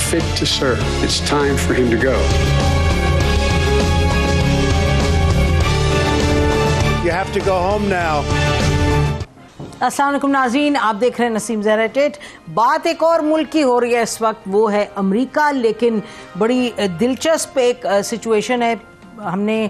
fit to serve. It's time for him to go. You have to go home now. السلام علیکم ناظرین، آپ دیکھ رہے ہیں نسیم زہرا ٹیٹ۔ بات ایک اور ملک کی ہو رہی ہے اس وقت، وہ ہے امریکہ، لیکن بڑی دلچسپ ایک سچویشن ہے۔ ہم نے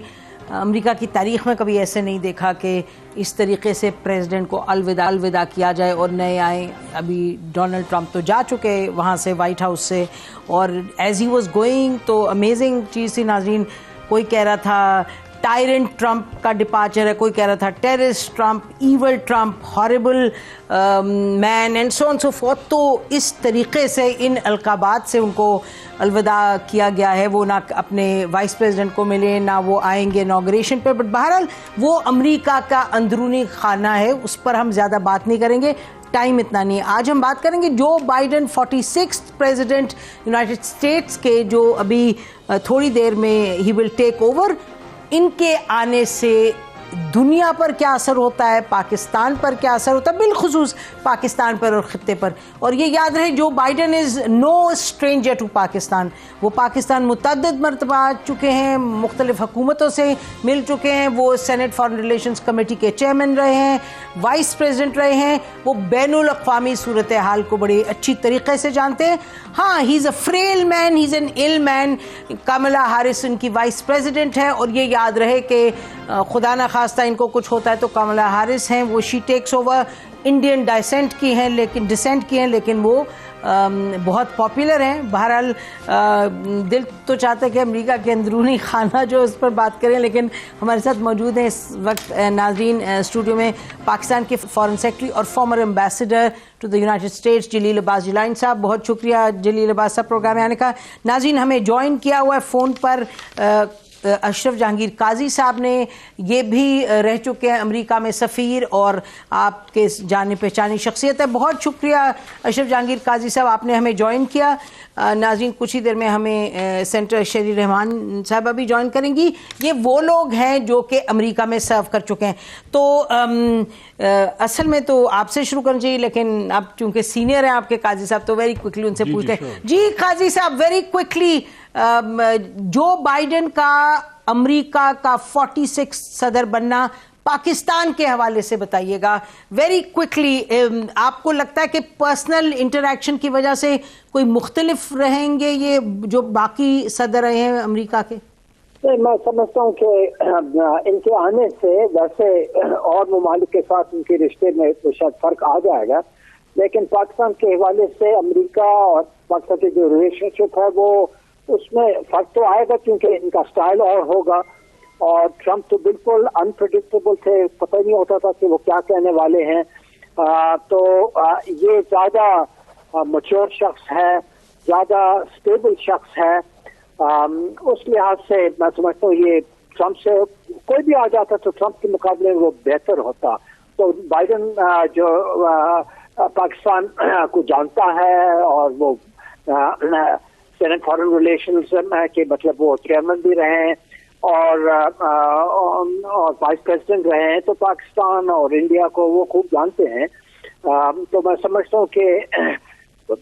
امریکہ کی تاریخ میں کبھی ایسے نہیں دیکھا کہ اس طریقے سے پریزیڈنٹ کو الوداع کیا جائے اور نئے آئیں۔ ابھی ڈونلڈ ٹرمپ تو جا چکے وہاں سے، وائٹ ہاؤس سے، اور ایز ہی واز گوئنگ تو امیزنگ چیز تھی ناظرین۔ کوئی کہہ رہا تھا ٹائرنٹ ٹرمپ کا ڈپارچر ہے، کوئی کہہ رہا تھا terrorist Trump, evil Trump, horrible man and so on so forth. تو اس طریقے سے ان القابات سے ان کو الوداع کیا گیا ہے۔ وہ نہ اپنے وائس پریزیڈنٹ کو ملے، نہ وہ آئیں گے انوگریشن پہ، بٹ بہرحال وہ امریکہ کا اندرونی خانہ ہے، اس پر ہم زیادہ بات نہیں کریں گے، ٹائم اتنا نہیں ہے۔ آج ہم بات کریں گے Joe Biden 46 president United States کے، جو ابھی تھوڑی دیر میں ہی ول ٹیک اوور، ان کے آنے سے دنیا پر کیا اثر ہوتا ہے، پاکستان پر کیا اثر ہوتا ہے، بالخصوص پاکستان پر اور خطے پر۔ اور یہ یاد رہے Joe Biden is no stranger to Pakistan, وہ پاکستان متعدد مرتبہ آ چکے ہیں، مختلف حکومتوں سے مل چکے ہیں، وہ سینٹ فارن ریلیشنز کمیٹی کے چیئرمین رہے ہیں، وائس پریزیڈنٹ رہے ہیں، وہ بین الاقوامی صورتحال کو بڑی اچھی طریقے سے جانتے ہیں۔ ہاں، he is a frail man, he is an ill man. Kamala Harris ان کی وائس پریزیڈنٹ ہے، اور یہ یاد رہے کہ خدا نہ خواستہ ان کو کچھ ہوتا ہے تو کملا ہیرس ہیں، وہ she takes over. Indian descent کی ہیں لیکن وہ بہت پاپولر ہیں۔ بہرحال دل تو چاہتا ہے کہ امریکہ کے اندرونی خانہ جو اس پر بات کریں، لیکن ہمارے ساتھ موجود ہیں اس وقت ناظرین اسٹوڈیو میں پاکستان کے فارن سیکرٹری اور former ambassador to the United States Jalil Abbas Jilani صاحب۔ بہت شکریہ جلیل عباس صاحب پروگرام میں آنے کا۔ ناظرین، ہمیں جوائن کیا ہوا ہے فون پر اشرف جہانگیر قاضی صاحب نے، یہ بھی رہ چکے ہیں امریکہ میں سفیر اور آپ کے جانے پہچانی شخصیت ہے۔ بہت شکریہ اشرف جہانگیر قاضی صاحب، آپ نے ہمیں جوائن کیا۔ ناظرین، کچھ ہی دیر میں ہمیں سینٹر شری رحمان صاحبہ بھی جوائن کریں گی۔ یہ وہ لوگ ہیں جو کہ امریکہ میں سرو کر چکے ہیں۔ تو اصل میں تو آپ سے شروع کرنا چاہیے، لیکن اب چونکہ سینئر ہیں آپ کے قاضی صاحب، تو ویری کوئکلی ان سے پوچھتے ہیں۔ جی قاضی صاحب، ویری کوئکلی، جو بائیڈن کا امریکہ کا 46 صدر بننا پاکستان کے حوالے سے بتائیے گا ویری کوئکلی۔ آپ کو لگتا ہے کہ پرسنل انٹریکشن کی وجہ سے کوئی مختلف رہیں گے یہ جو باقی صدر رہے ہیں امریکہ کے؟ میں سمجھتا ہوں کہ ان کے آنے سے ویسے اور ممالک کے ساتھ ان کے رشتے میں تو شاید فرق آ جائے گا، لیکن پاکستان کے حوالے سے امریکہ اور پاکستان کی جو ریلیشن شپ ہے وہ اس میں فرق تو آئے گا، کیونکہ ان کا سٹائل اور ہوگا۔ اور ٹرمپ تو بالکل انپریڈکٹیبل تھے، پتہ نہیں ہوتا تھا کہ وہ کیا کہنے والے ہیں۔ تو یہ زیادہ میچور شخص ہے، زیادہ اسٹیبل شخص ہے۔ اس لحاظ سے میں سمجھتا ہوں یہ ٹرمپ سے کوئی بھی آ جاتا تو ٹرمپ کے مقابلے میں وہ بہتر ہوتا۔ تو بائیڈن جو پاکستان کو جانتا ہے، اور وہ سینٹ فارن ریلیشنز کے مطلب وہ چیئرمین بھی رہے ہیں اور وائس پریزیڈنٹ رہے ہیں، تو پاکستان اور انڈیا کو وہ خوب جانتے ہیں۔ تو میں سمجھتا ہوں کہ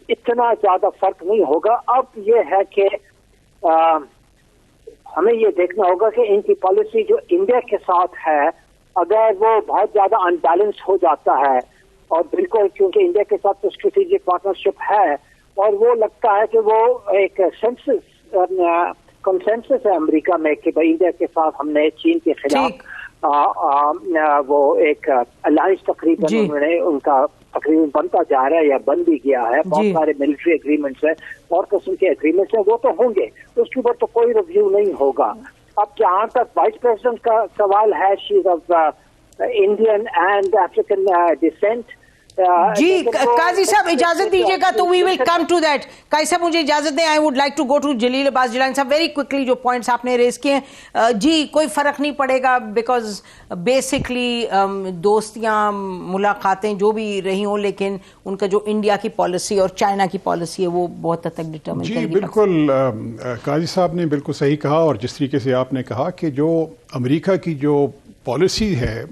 اتنا زیادہ فرق نہیں ہوگا۔ اب یہ ہے کہ ہمیں یہ دیکھنا ہوگا کہ ان کی پالیسی جو انڈیا کے ساتھ ہے، اگر وہ بہت زیادہ ان بیلنس ہو جاتا ہے، اور بالکل کیونکہ انڈیا کے ساتھ تو اسٹریٹجک پارٹنرشپ ہے، اور وہ لگتا ہے کہ وہ ایک کنسنسس ہے امریکہ میں کہ بھائی انڈیا کے ساتھ ہم نے چین کے خلاف وہ ایک الائنس تقریباً انہوں نے ان کا تقریباً بنتا جا رہا ہے یا بن بھی گیا ہے۔ بہت سارے ملٹری اگریمنٹس ہیں اور قسم کے اگریمنٹس ہیں، وہ تو ہوں گے، اس کے اوپر تو کوئی ریویو نہیں ہوگا۔ اب جہاں تک وائس پریزیڈنٹ کا سوال ہے، she is of Indian and African descent. جی قاضی صاحب اجازت دیجیے گا تو وی ول کم ٹو دیٹ۔ قاضی صاحب مجھے اجازت دیں، I would like to go to Jalil Abbas Jilani صاحب ویری کوئکلی، جو پوائنٹس آپ نے ریز کیے ہیں۔ جی کوئی فرق نہیں پڑے گا، بیکاز بیسکلی دوستیاں ملاقاتیں جو بھی رہی ہوں، لیکن ان کا جو انڈیا کی پالیسی اور چائنا کی پالیسی ہے وہ بہت حد تک ڈٹرمن کرے گی۔ جی بالکل، قاضی صاحب نے بالکل صحیح کہا، اور جس طریقے سے آپ نے کہا کہ جو امریکہ کی جو پالیسی ہے،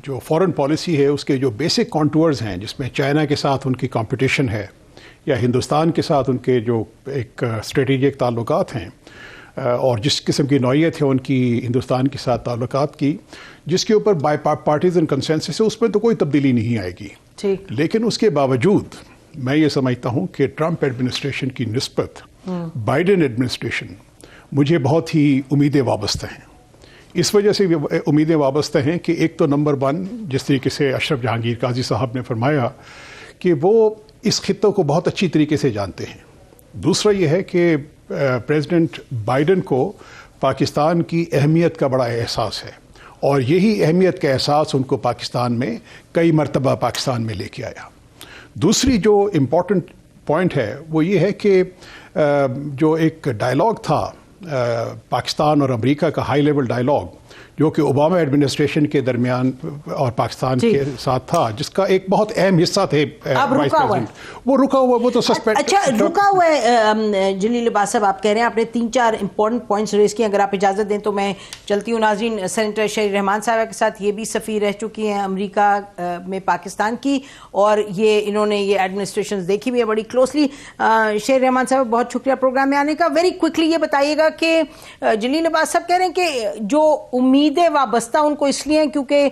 جو فورن پالیسی ہے، اس کے جو بیسک کانٹورز ہیں، جس میں چائنا کے ساتھ ان کی کمپٹیشن ہے، یا ہندوستان کے ساتھ ان کے جو ایک اسٹریٹجک تعلقات ہیں اور جس قسم کی نوعیت ہے ان کی ہندوستان کے ساتھ تعلقات کی، جس کے اوپر بائی پارٹیزن کنسنسس ہے، اس میں تو کوئی تبدیلی نہیں آئے گی. لیکن اس کے باوجود میں یہ سمجھتا ہوں کہ ٹرمپ ایڈمنسٹریشن کی نسبت بائیڈن ایڈمنسٹریشن مجھے بہت ہی امیدیں وابستہ ہیں. اس وجہ سے امیدیں وابستہ ہیں کہ ایک تو نمبر 1، جس طریقے سے اشرف جہانگیر قاضی صاحب نے فرمایا کہ وہ اس خطے کو بہت اچھی طریقے سے جانتے ہیں. دوسرا یہ ہے کہ پریزیڈنٹ بائیڈن کو پاکستان کی اہمیت کا بڑا احساس ہے، اور یہی اہمیت کا احساس ان کو پاکستان میں کئی مرتبہ پاکستان میں لے کے آیا. دوسری جو امپورٹنٹ پوائنٹ ہے وہ یہ ہے کہ جو ایک ڈائلاگ تھا پاکستان اور امریکہ کا ہائی لیول ڈائلاگ، جو کہ اوباما ایڈمنسٹریشن کے درمیان اور پاکستان کے ساتھ تھا، جس کا ایک بہت اہم حصہ تھے وائس پریزیڈنٹ، وہ رکا ہوا، وہ تو سسپینڈ. اچھا رکا ہوا ہے. جلیل عباس صاحب، آپ کہہ رہے ہیں آپ نے 3-4 امپورٹنٹ پوائنٹس ریز کیے. اگر آپ اجازت دیں تو میں چلتی ہوں. ناظرین، سینیٹر شہری رحمان صاحبہ کے ساتھ یہ بھی سفیر رہ چکی ہیں امریکہ میں پاکستان کی، اور انہوں نے یہ ایڈمنسٹریشن دیکھی بھی ہے بڑی کلوزلی. شہری رحمان صاحب، بہت شکریہ پروگرام میں آنے کا. ویری کوئکلی یہ بتائیے گا کہ جلیل عباس صاحب کہہ رہے ہیں کہ جو امیدیں وابستہ ان کو اس لیے ہیں کیونکہ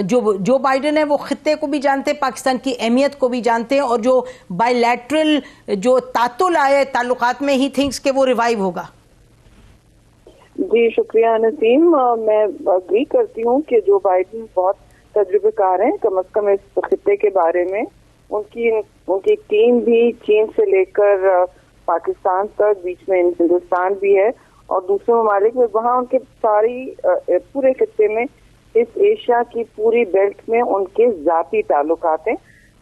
جو بائیڈن ہے وہ خطے کو بھی جانتے ہیں، پاکستان کی اہمیت کو بھی جانتے ہیں، اور جو بائی لیٹرل جو تعطل آئے تعلقات میں ہی تھنکس کہ وہ ریوائیو ہوگا. جی شکریہ نسیم. میں اگری کرتی ہوں کہ جو بائیڈن بہت تجربے کار ہیں، کم از کم اس خطے کے بارے میں. ان کی ٹیم بھی چین سے لے کر پاکستان تک، بیچ میں ہندوستان بھی ہے اور دوسرے ممالک میں، وہاں ان کے ساری پورے خطے میں، اس ایشیا کی پوری بیلٹ میں ان کے ذاتی تعلقات ہیں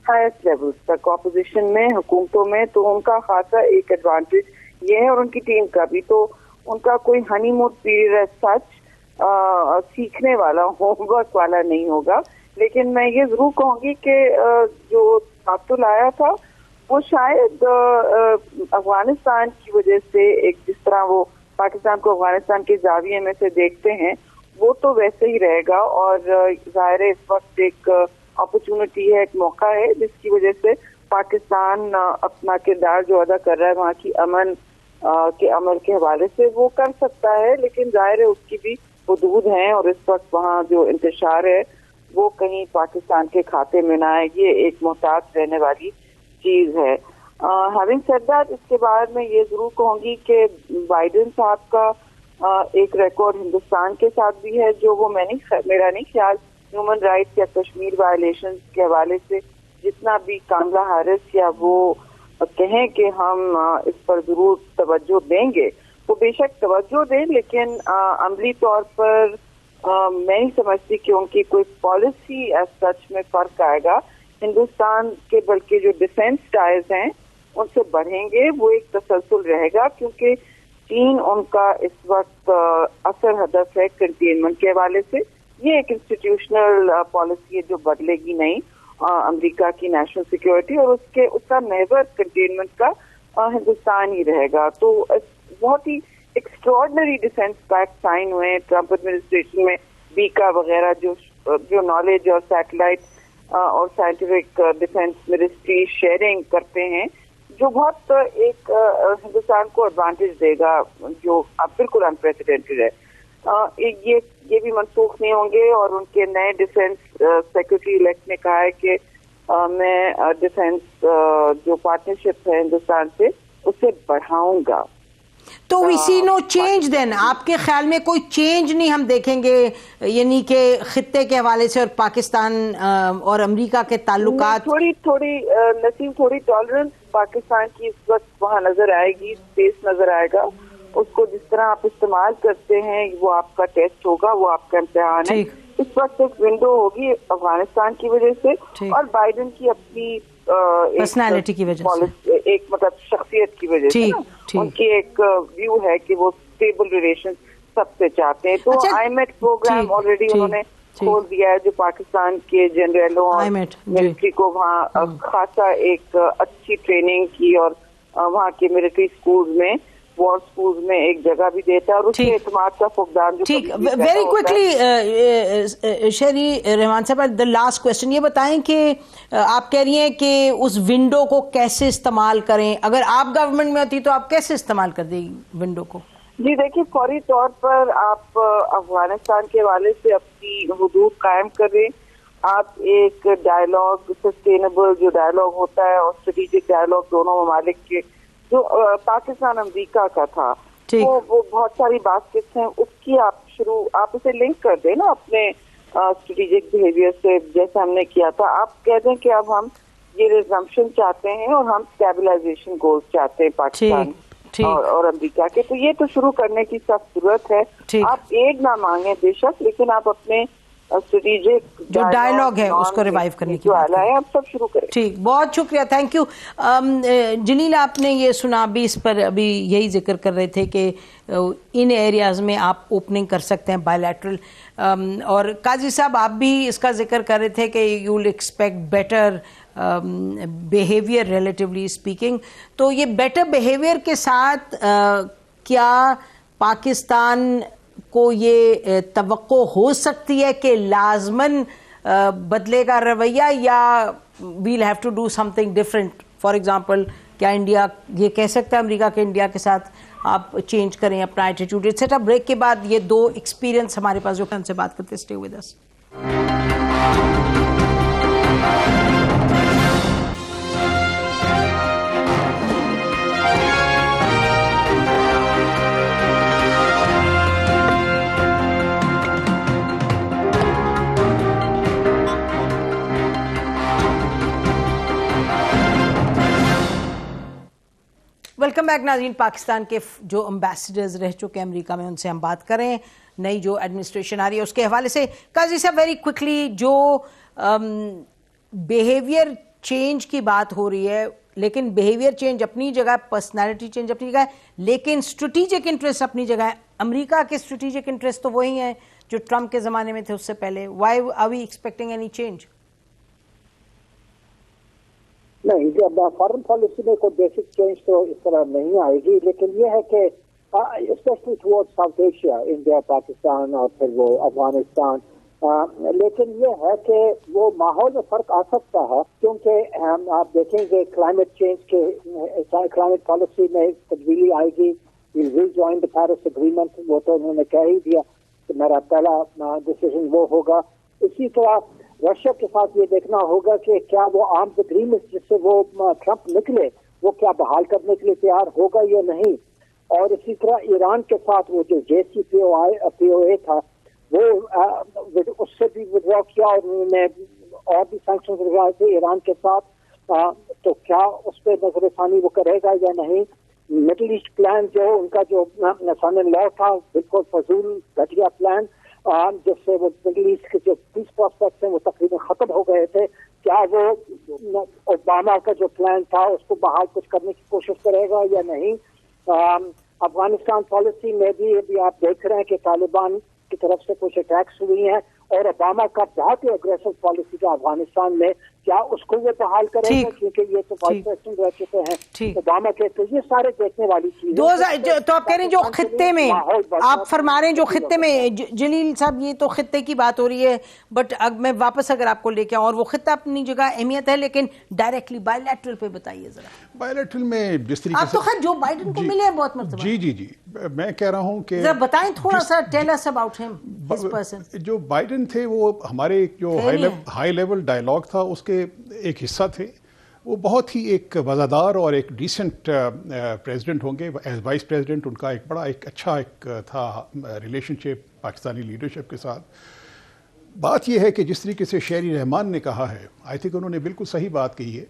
ہائیسٹ لیولز تک، اپوزیشن میں، حکومتوں میں. تو ان کا خاصا ایک ایڈوانٹیج یہ ہے، اور ان کی ٹیم کا بھی. تو ان کا کوئی ہنی مون پیریڈ سچ سیکھنے والا، ہوم ورک والا نہیں ہوگا. لیکن میں یہ ضرور کہوں گی کہ جو تعطل آیا تھا وہ شاید افغانستان کی وجہ سے، ایک جس طرح وہ پاکستان کو افغانستان کے زاویے میں سے دیکھتے ہیں، وہ تو ویسے ہی رہے گا. اور ظاہر ہے اس وقت ایک اپرچونٹی ہے، ایک موقع ہے جس کی وجہ سے پاکستان اپنا کردار جو ادا کر رہا ہے وہاں کی امن کے عمل کے حوالے سے وہ کر سکتا ہے. لیکن ظاہر ہے اس کی بھی حدود ہیں، اور اس وقت وہاں جو انتشار ہے وہ کہیں پاکستان کے کھاتے میں نہ آئے. یہ ایک محتاط رہنے والی چیز ہے. ہیونگ سیڈ دیٹ، اس کے بعد میں یہ ضرور کہوں گی کہ بائیڈن صاحب کا ایک ریکارڈ ہندوستان کے ساتھ بھی ہے، جو وہ میرا نہیں خیال ہیومن رائٹس یا کشمیر وائلیشن کے حوالے سے جتنا بھی کاملا ہیرس یا وہ کہیں کہ ہم اس پر ضرور توجہ دیں گے، وہ بے شک توجہ دیں، لیکن عملی طور پر میں نہیں سمجھتی کہ ان کی کوئی پالیسی ایز سچ میں فرق آئے گا. ہندوستان کے بلکہ جو ڈیفینس ٹائرز ہیں ان سے بڑھیں گے، وہ ایک تسلسل رہے گا، کیونکہ چین ان کا اس وقت اثر ہدف ہے کنٹینمنٹ کے حوالے سے. یہ ایک انسٹیٹیوشنل پالیسی ہے جو بدلے گی نہیں امریکہ کی نیشنل سیکیورٹی، اور اس کا محور کنٹینمنٹ کا ہندوستان ہی رہے گا. تو بہت ہی ایکسٹراڈنری ڈیفینس پیکٹ سائن ہوئے ٹرمپ ایڈمنسٹریشن میں، بیکا وغیرہ جو نالج اور سیٹلائٹ اور سائنٹیفک ڈیفینس منسٹری شیئرنگ کرتے ہیں، جو بہت ایک ہندوستان کو ایڈوانٹیج دے گا، جو بالکل انپریسیڈنٹڈ ہے. یہ بھی منسوخ نہیں ہوں گے. اور ان کے نئے ڈیفینس سیکرٹری الیکٹ نے کہا ہے کہ میں ڈیفینس جو پارٹنرشپ ہے ہندوستان سے اسے بڑھاؤں گا. تو وی سی نو چینج دین. آپ کے خیال میں کوئی چینج نہیں ہم دیکھیں گے، یعنی کہ خطے کے حوالے سے اور پاکستان اور امریکہ کے تعلقات؟ تھوڑی نسیم، تھوڑی ٹالرنس پاکستان کی اس وقت وہاں نظر آئے گی، اسپیس نظر آئے گا. اس کو جس طرح آپ استعمال کرتے ہیں وہ آپ کا ٹیسٹ ہوگا، وہ آپ کا امتحان ہے. اس وقت ایک ونڈو ہوگی افغانستان کی وجہ سے اور بائیڈن کی اپنی پرسنالٹی کی وجہ سے، ایک مطلب شخصیت کی وجہ سے ان کی ایک ویو ہے کہ وہ اسٹیبل ریلیشن سب سے چاہتے ہیں. تو آئی میٹ پروگرام آلریڈی انہوں نے کھول دیا ہے، جو پاکستان کے جنرلوں اور ملٹری کو وہاں خاصا ایک اچھی ٹریننگ کی، اور وہاں کے ملٹری اسکولز میں وار اسکولز میں ایک جگہ بھی دیتا ہے اور اس کے اعتماد کا فقدان جو ٹھیک. ویری کوئکلی شہری رحمان صاحب, دا لاسٹ کوشچن, یہ بتائیں کہ آپ کہہ رہی ہیں کہ اس ونڈو کو کیسے استعمال کریں, اگر آپ گورنمنٹ میں ہوتی تو آپ کیسے استعمال کر دیں ونڈو کو؟ جی دیکھیے, فوری طور پر آپ افغانستان کے حوالے سے اپنی حدود قائم کریں. آپ ایک ڈائلاگ, سسٹینیبل جو ڈائلاگ ہوتا ہے اور اسٹریٹجک ڈائلاگ دونوں ممالک کے جو پاکستان امریکہ کا تھا, وہ بہت ساری باسکٹس ہیں, اس کی آپ اسے لنک کر دیں نا اپنے اسٹریٹجک بہیویئر سے, جیسے ہم نے کیا تھا. آپ کہہ دیں کہ اب ہم یہ ریزمپشن چاہتے ہیں اور ہم اسٹیبلائزیشن گولز چاہتے ہیں پاکستان اور امریکہ کے, تو یہ تو شروع کرنے کی سخت ضرورت ہے. آپ ایڈ نہ مانگیں بے شک, لیکن آپ اپنے اسٹریٹجک جو ڈائلاگ ہے اس کو ریوائیو کرنے کی بات ہے, آپ سب شروع کریں. ٹھیک, بہت شکریہ, تھینک یو. جلیل, آپ نے یہ سنا, ابھی اس پر ابھی یہی ذکر کر رہے تھے کہ ان ایریاز میں آپ اوپننگ کر سکتے ہیں بائی لیٹرل, اور قاضی صاحب آپ بھی اس کا ذکر کر رہے تھے کہ you will expect better behaviour relatively speaking. تو یہ بیٹر بیہیویئر کے ساتھ کیا پاکستان کو یہ توقع ہو سکتی ہے کہ لازماً بدلے گا رویہ, یا we'll have to do something different? For example, کیا انڈیا یہ کہہ سکتا ہے امریکہ کے انڈیا کے ساتھ آپ چینج کریں اپنا ایٹیٹیوڈ ایٹسیٹرا؟ بریک کے بعد یہ دو ایکسپیرینس ہمارے پاس جو ان سے بات کرتے, stay with us. Welcome back ناظرین. پاکستان کے جو امبیسڈرز رہ چکے ہیں امریکہ میں, ان سے ہم بات کریں. نئی جو ایڈمنسٹریشن آ رہی ہے اس کے حوالے سے قاضی صاحب, ویری کوئکلی, جو بیہیویئر چینج کی بات ہو رہی ہے, لیکن بیہیویئر چینج اپنی جگہ, پرسنالٹی چینج اپنی جگہ ہے, لیکن اسٹریٹجک انٹرسٹ اپنی جگہ ہے. امریکہ کے اسٹریٹجک انٹرسٹ تو وہی ہیں جو ٹرمپ کے زمانے میں تھے, اس سے پہلے. Why are we expecting any change? نہیں, جب فارن پالیسی میں کوئی بیسک چینج تو اس طرح نہیں آئے گی, لیکن یہ ہے کہ especially toward South Asia, India, Pakistan اور پھر وہ افغانستان, لیکن یہ ہے کہ وہ ماحول میں فرق آ سکتا ہے, کیونکہ آپ دیکھیں گے کلائمیٹ چینج کے کلائمیٹ پالیسی میں تبدیلی آئے گی. Will join the Paris agreement, وہ تو انہوں نے کہہ ہی دیا کہ میرا پہلا ڈیسیژن وہ ہوگا. اسی طرح رشیا کے ساتھ یہ دیکھنا ہوگا کہ کیا وہ آرمز اگریمنٹ جس سے وہ ٹرمپ نکلے وہ کیا بحال کرنے کے لیے تیار ہوگا یا نہیں. اور اسی طرح ایران کے ساتھ وہ جو JCPOA تھا وہ اس سے بھی ودرا کیا, اور انہوں نے اور بھی سینکشنز لگائے تھے ایران کے ساتھ, تو کیا اس پہ نظر ثانی وہ کرے گا یا نہیں. مڈل ایسٹ پلان جو ان کا جو سن لا تھا, بالکل فضول گھٹیا پلان, جس سے وہ مڈل ایسٹ کے جو پیس پراسپیکٹس ہیں وہ تقریباً ختم ہو گئے تھے. کیا وہ اوباما کا جو پلان تھا اس کو بحال کچھ کرنے کی کوشش کرے گا یا نہیں. افغانستان پالیسی میں بھی ابھی آپ دیکھ رہے ہیں کہ طالبان کی طرف سے کچھ اٹیکس ہوئی ہیں, اور اوباما کا بہت ہی اگریسو پالیسی تھا افغانستان میں, کیا اس کو وہ بحال کرے گا, کیونکہ یہ تو وائس پریزیڈنٹ رہ چکے ہیں اوباما کے. تو یہ سارے دیکھنے والی چیز. تو آپ کہہ رہے ہیں جو خطے میں, آپ فرما رہے ہیں جو خطے میں, جلیل صاحب یہ تو خطے کی بات ہو رہی ہے, بٹ میں واپس اگر آپ کو لے کے آؤں, اور وہ خطہ اپنی جگہ اہمیت ہے, لیکن ڈائریکٹلی بائی لیٹرل پہ بتائیے ذرا. بائی لیٹرل میں جس طریقے آپ تو خیر جو بائیڈن کو ملے ہیں بہت مرتبہ. جی میں کہہ رہا ہوں کہ ذرا بتائیں تھوڑا سا, ٹیل اس اباؤٹ ہم, دس پرسن. جو بائیڈن تھے وہ ہمارے جو ہائی لیول ڈائلاگ تھا اس کے ایک حصہ تھے. وہ بہت ہی ایک وزادار اور ایک ڈیسنٹ پریزیڈنٹ ہوں گے. ایز وائس پریزیڈنٹ ان کا ایک بڑا ایک اچھا ایک تھا ریلیشن شپ پاکستانی لیڈرشپ کے ساتھ. بات یہ ہے کہ جس طریقے سے شہری رحمان نے کہا ہے, آئی تھنک انہوں نے بالکل صحیح بات کہی ہے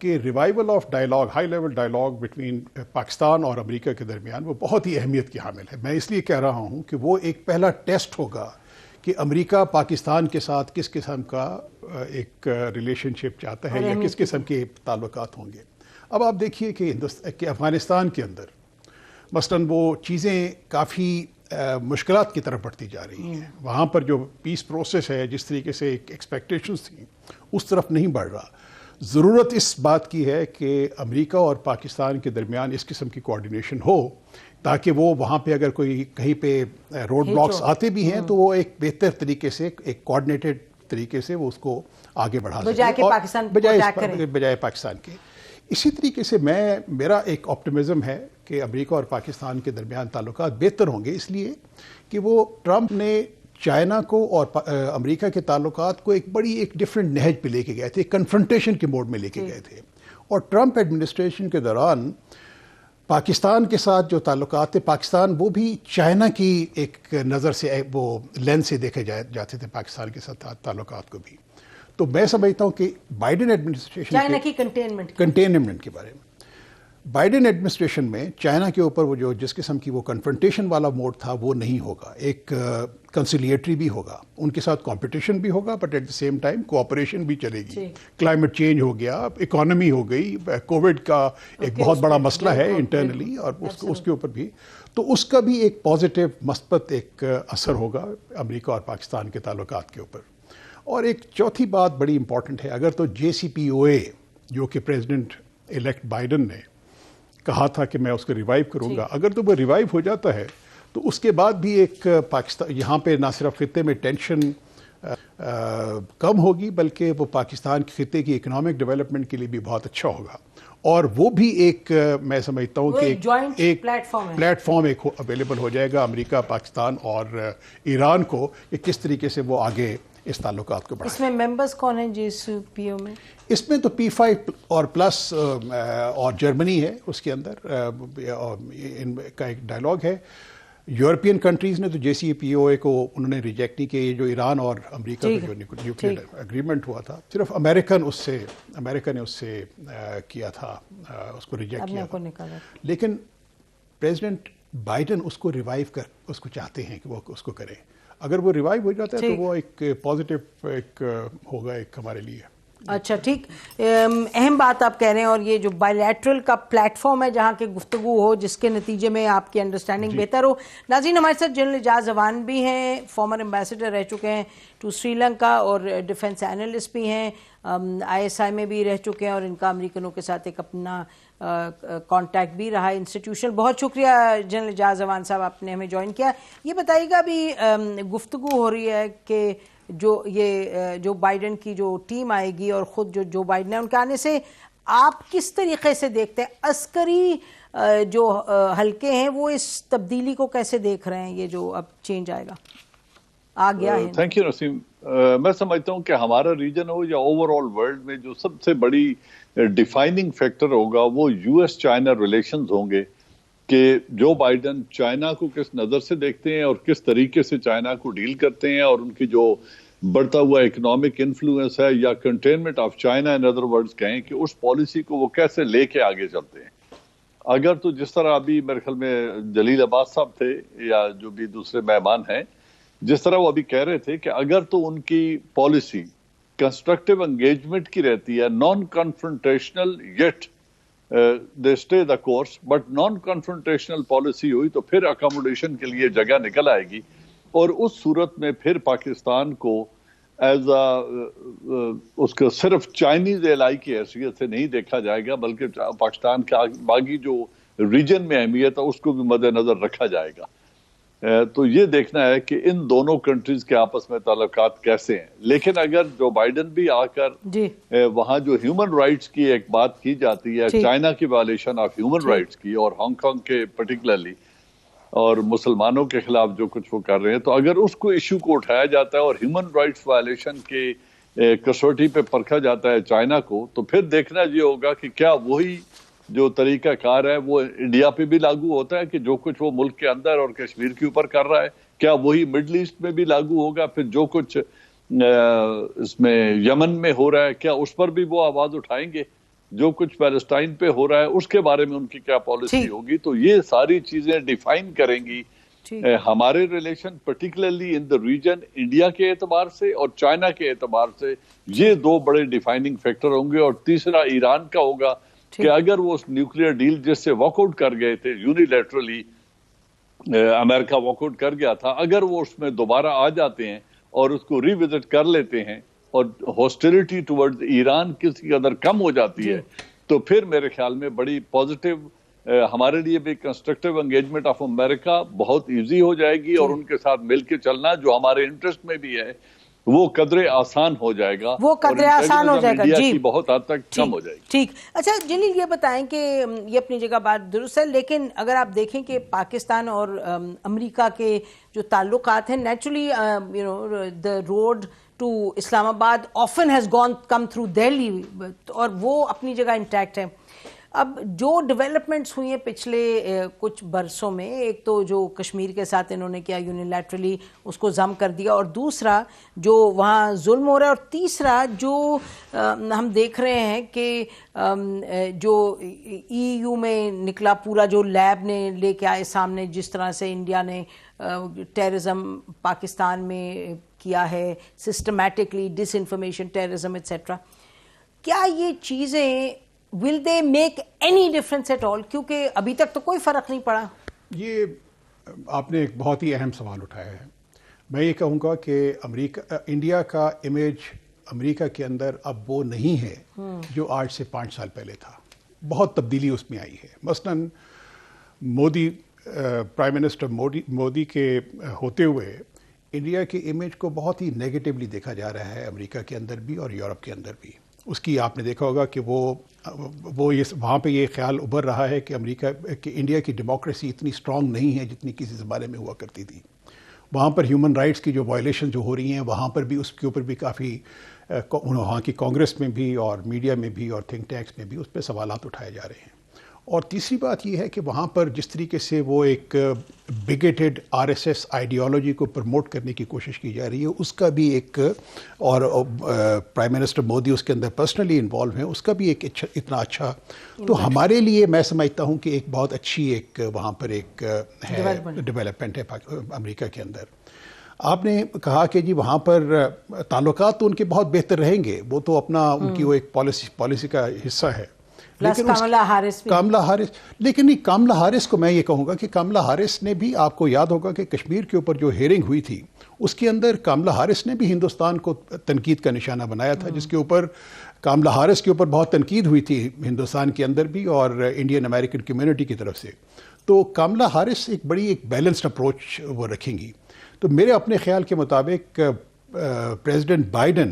کہ revival of dialogue, high level dialogue between Pakistan اور امریکہ کے درمیان وہ بہت ہی اہمیت کی حامل ہے. میں اس لیے کہہ رہا ہوں کہ وہ ایک پہلا ٹیسٹ ہوگا کہ امریکہ پاکستان کے ساتھ کس قسم کا ایک ریلیشن شپ چاہتا ہے یا کس قسم کے تعلقات ہوں گے. اب آپ دیکھیے کہ افغانستان کے اندر مثلاً وہ چیزیں کافی مشکلات کی طرف بڑھتی جا رہی ہیں. وہاں پر جو پیس پروسیس ہے جس طریقے سے ایک ایکسپیکٹیشنز تھیں اس طرف نہیں بڑھ رہا. ضرورت اس بات کی ہے کہ امریکہ اور پاکستان کے درمیان اس قسم کی کوارڈینیشن ہو تاکہ وہ وہاں پہ اگر کوئی کہیں پہ روڈ بلاکس آتے بھی ہیں تو وہ ایک بہتر طریقے سے ایک کوارڈینیٹڈ طریقے سے وہ اس کو آگے بڑھا سکیں بجائے پاکستان کے. اسی طریقے سے میرا ایک آپٹمزم ہے کہ امریکہ اور پاکستان کے درمیان تعلقات بہتر ہوں گے، اس لیے کہ وہ ٹرمپ نے چائنا کو اور امریکہ کے تعلقات کو ایک ڈیفرنٹ نہج پہ لے کے گئے تھے، ایک کنفرنٹیشن کے موڈ میں لے کے گئے تھے. اور ٹرمپ ایڈمنسٹریشن کے دوران پاکستان کے ساتھ جو تعلقات تھے، پاکستان وہ بھی چائنا کی ایک نظر سے وہ لینس سے دیکھے جاتے تھے پاکستان کے ساتھ تعلقات کو بھی. تو میں سمجھتا ہوں کہ بائیڈن ایڈمنسٹریشن چائنا کی کنٹینمنٹ کے بارے میں بائیڈن ایڈمنسٹریشن میں چائنا کے اوپر وہ جو جس قسم کی وہ کنفرنٹیشن والا موڈ تھا وہ نہیں ہوگا، ایک کنسیلیٹری بھی ہوگا، ان کے ساتھ کمپٹیشن بھی ہوگا، but at the same time cooperation بھی چلے گی. کلائمیٹ چینج ہو گیا، اکانومی ہو گئی، کووڈ کا ایک بہت بڑا مسئلہ ہے انٹرنلی، اور اس کے اوپر بھی تو اس کا بھی ایک پازیٹیو مثبت ایک اثر ہوگا امریکہ اور پاکستان کے تعلقات کے اوپر. اور ایک چوتھی بات بڑی امپورٹنٹ ہے، اگر تو JCPOA جو کہ پریزیڈنٹ الیکٹ بائیڈن نے کہا تھا کہ میں اس کو ریوائیو کروں گا، اگر تو وہ ریوائیو ہو جاتا ہے تو اس کے بعد بھی ایک پاکستان یہاں پہ نہ صرف خطے میں ٹینشن کم ہوگی بلکہ وہ پاکستان کے خطے کی اکنامک ڈیولپمنٹ کے لیے بھی بہت اچھا ہوگا. اور وہ بھی ایک میں سمجھتا ہوں کہ ایک پلیٹ فارم ایک اویلیبل ہو جائے گا امریکہ، پاکستان اور ایران کو کہ کس طریقے سے وہ آگے اس تعلقات کو بڑھائیں. اس میں ممبرز کون ہیں JCPOA میں؟ اس میں تو P5 اور پلس اور جرمنی ہے اس کے اندر، ان کا ایک ڈائلاگ ہے. یورپین کنٹریز نے تو JCPOA کو انہوں نے ریجیکٹ نہیں کیا. یہ جو ایران اور امریکہ کا جو نیوکلیئر اگریمنٹ ہوا تھا، صرف امریکہ نے اس سے کیا تھا، اس کو ریجیکٹ کیا تھا. لیکن پریزیڈنٹ بائیڈن اس کو ریوائیو اس کو چاہتے ہیں کہ وہ اس کو کرے. اگر وہ ریوائیو ہو جاتا ہے تو وہ ایک پازیٹیو ایک ہوگا ایک ہمارے لیے. اچھا ٹھیک، اہم بات آپ کہہ رہے ہیں. اور یہ جو بائی لیٹرل کا پلیٹ فارم ہے جہاں کی گفتگو ہو جس کے نتیجے میں آپ کی انڈرسٹینڈنگ بہتر ہو. ناظرین، ہمارے ساتھ جنرل اعجاز اعوان بھی ہیں، فارمر ایمبیسڈر رہ چکے ہیں ٹو سری لنکا، اور ڈیفنس اینالسٹ بھی ہیں، ISI میں بھی رہ چکے ہیں، اور ان کا امریکنوں کے ساتھ ایک اپنا کانٹیکٹ بھی رہا ہے انسٹیٹیوشن. بہت شکریہ جنرل اعجاز اعوان صاحب، آپ نے ہمیں جوائن کیا. یہ بتائیے گا ابھی گفتگو ہو رہی ہے کہ جو بائیڈن کی جو ٹیم آئے گی اور خود جو بائیڈن ہے، ان کے آنے سے آپ کس طریقے سے دیکھتے ہیں؟ عسکری جو حلقے ہیں وہ اس تبدیلی کو کیسے دیکھ رہے ہیں؟ یہ جو اب چینج آئے گا آ گیا ہے. تھینک یو نسیم. میں سمجھتا ہوں کہ ہمارا ریجن ہو یا اوور آل ورلڈ میں جو سب سے بڑی ڈیفائننگ فیکٹر ہوگا وہ US چائنا ریلیشنز ہوں گے، کہ جو بائیڈن چائنا کو کس نظر سے دیکھتے ہیں اور کس طریقے سے چائنا کو ڈیل کرتے ہیں، اور ان کی جو بڑھتا ہوا اکنامک انفلوئنس ہے یا containment of China in other words کہیں کہ اس پالیسی کو وہ کیسے لے کے آگے چلتے ہیں. اگر تو جس طرح ابھی میرے خیال میں جلیل عباس صاحب تھے یا جو بھی دوسرے مہمان ہیں، جس طرح وہ ابھی کہہ رہے تھے کہ اگر تو ان کی پالیسی کنسٹرکٹیو انگیجمنٹ کی رہتی ہے، naan confrontational yet they stay the course, but naan confrontational policy ہوئی تو پھر اکاموڈیشن کے لیے جگہ نکل آئے گی. اور اس صورت میں پھر پاکستان کو ایز اس کو صرف چائنیز ایلائی کی حیثیت سے نہیں دیکھا جائے گا، بلکہ پاکستان کے باقی جو ریجن میں اہمیت ہے اس کو بھی مد نظر رکھا جائے گا. تو یہ دیکھنا ہے کہ ان دونوں کنٹریز کے آپس میں تعلقات کیسے ہیں. لیکن اگر جو بائیڈن بھی آ کر وہاں جو ہیومن رائٹس کی ایک بات کی جاتی ہے، چائنا کی وائلیشن آف ہیومن رائٹس کی، اور ہانگ کانگ کے پرٹیکولرلی اور مسلمانوں کے خلاف جو کچھ وہ کر رہے ہیں، تو اگر اس کو ایشو کو اٹھایا جاتا ہے اور ہیومن رائٹس وائلیشن کے کسوٹی پہ پرکھا جاتا ہے چائنا کو، تو پھر دیکھنا یہ ہوگا کہ کیا وہی جو طریقہ کار ہے وہ انڈیا پہ بھی لاگو ہوتا ہے، کہ جو کچھ وہ ملک کے اندر اور کشمیر کے اوپر کر رہا ہے، کیا وہی مڈل ایسٹ میں بھی لاگو ہوگا؟ پھر جو کچھ اس میں یمن میں ہو رہا ہے، کیا اس پر بھی وہ آواز اٹھائیں گے؟ جو کچھ پیلسٹائن پہ ہو رہا ہے اس کے بارے میں ان کی کیا پالیسی ہوگی؟ تو یہ ساری چیزیں ڈیفائن کریں گی ہمارے relation, particularly in the region, India کے اعتبار سے اور چائنا کے اعتبار سے. یہ دو بڑے ڈیفائننگ فیکٹر ہوں گے. اور تیسرا ایران کا ہوگا کہ اگر وہ اس نیوکلیئر ڈیل جس سے واک آؤٹ کر گئے تھے یونیلیٹرلی، امریکہ واک آؤٹ کر گیا تھا، اگر وہ اس میں دوبارہ آ جاتے ہیں اور اس کو ری وزٹ کر لیتے ہیں اور ہاسٹیلٹی ٹورڈ ایران کسی قدر کم ہو جاتی ہے تو پھر میرے خیال میں بڑی پازیٹیو ہمارے لیے بھی کنسٹرکٹیو انگیجمنٹ آف امریکہ بہت ایزی ہو جائے گی، اور ان کے ساتھ مل کے چلنا جو ہمارے انٹرسٹ میں بھی ہے وہ قدرے آسان ہو جائے گا، وہ قدرے آسان ہو جائے گا جی، کی بہت حد تک کم ہو جائے گی۔ ٹھیک، اچھا جلیل یہ بتائیں کہ یہ اپنی جگہ بات درست ہے، لیکن اگر آپ دیکھیں کہ پاکستان اور امریکہ کے جو تعلقات ہیں، نیچرلی the road to اسلام آباد often has come through Delhi، اور وہ اپنی جگہ انٹیکٹ ہے۔ اب جو ڈیولپمنٹس ہوئی ہیں پچھلے کچھ برسوں میں، ایک تو جو کشمیر کے ساتھ انہوں نے کیا یونیلیٹرلی اس کو ضم کر دیا، اور دوسرا جو وہاں ظلم ہو رہا ہے، اور تیسرا جو ہم دیکھ رہے ہیں کہ جو EU میں نکلا پورا جو لیب نے لے کے آئے سامنے، جس طرح سے انڈیا نے ٹیررزم پاکستان میں کیا ہے سسٹمیٹکلی، ڈس انفارمیشن ٹیررزم ایٹسیٹرا، کیا یہ چیزیں will they make any difference at all؟ کیونکہ ابھی تک تو کوئی فرق نہیں پڑا۔ یہ آپ نے ایک بہت ہی اہم سوال اٹھایا ہے۔ میں یہ کہوں گا کہ انڈیا کا امیج امریکہ کے اندر اب وہ نہیں ہے جو آج سے 5 سال پہلے تھا، بہت تبدیلی اس میں آئی ہے۔ مثلاً مودی، پرائم منسٹر مودی کے ہوتے ہوئے انڈیا کے امیج کو بہت ہی نیگیٹیولی دیکھا جا رہا ہے امریکہ کے اندر بھی اور یورپ کے اندر بھی۔ اس کی آپ نے دیکھا ہوگا کہ وہاں پہ یہ خیال ابھر رہا ہے کہ انڈیا کی ڈیموکریسی اتنی اسٹرانگ نہیں ہے جتنی کسی زمانے میں ہوا کرتی تھی۔ وہاں پر ہیومن رائٹس کی جو وائلیشن جو ہو رہی ہیں، وہاں پر بھی اس کے اوپر بھی کافی وہاں کی کانگریس میں بھی اور میڈیا میں بھی اور تھنک ٹینکس میں بھی اس پہ سوالات اٹھائے جا رہے ہیں۔ اور تیسری بات یہ ہے کہ وہاں پر جس طریقے سے وہ ایک بگیٹڈ RSS آئیڈیالوجی کو پروموٹ کرنے کی کوشش کی جا رہی ہے، اس کا بھی ایک، اور پرائم منسٹر مودی اس کے اندر پرسنلی انوالو ہیں، اس کا بھی ایک اتنا اچھا، تو ہمارے لیے میں سمجھتا ہوں کہ ایک بہت اچھی ایک وہاں پر ایک ڈیولپمنٹ ہے امریکہ کے اندر۔ آپ نے کہا کہ جی وہاں پر تعلقات تو ان کے بہت بہتر رہیں گے، وہ تو اپنا ان کی وہ ایک پالیسی کا حصہ ہے، لیکن کاملا ہارس، لیکن نہیں، کاملا ہارس کو میں یہ کہوں گا کہ کاملا ہارس نے بھی، آپ کو یاد ہوگا کہ کشمیر کے اوپر جو ہیئرنگ ہوئی تھی اس کے اندر کاملا ہارس نے بھی ہندوستان کو تنقید کا نشانہ بنایا تھا، جس کے اوپر کاملا ہارس کے اوپر بہت تنقید ہوئی تھی ہندوستان کے اندر بھی اور انڈین امریکن کمیونٹی کی طرف سے۔ تو کاملا ہارس ایک بڑی ایک بیلنسڈ اپروچ وہ رکھیں گی۔ تو میرے اپنے خیال کے مطابق پریزیڈنٹ بائیڈن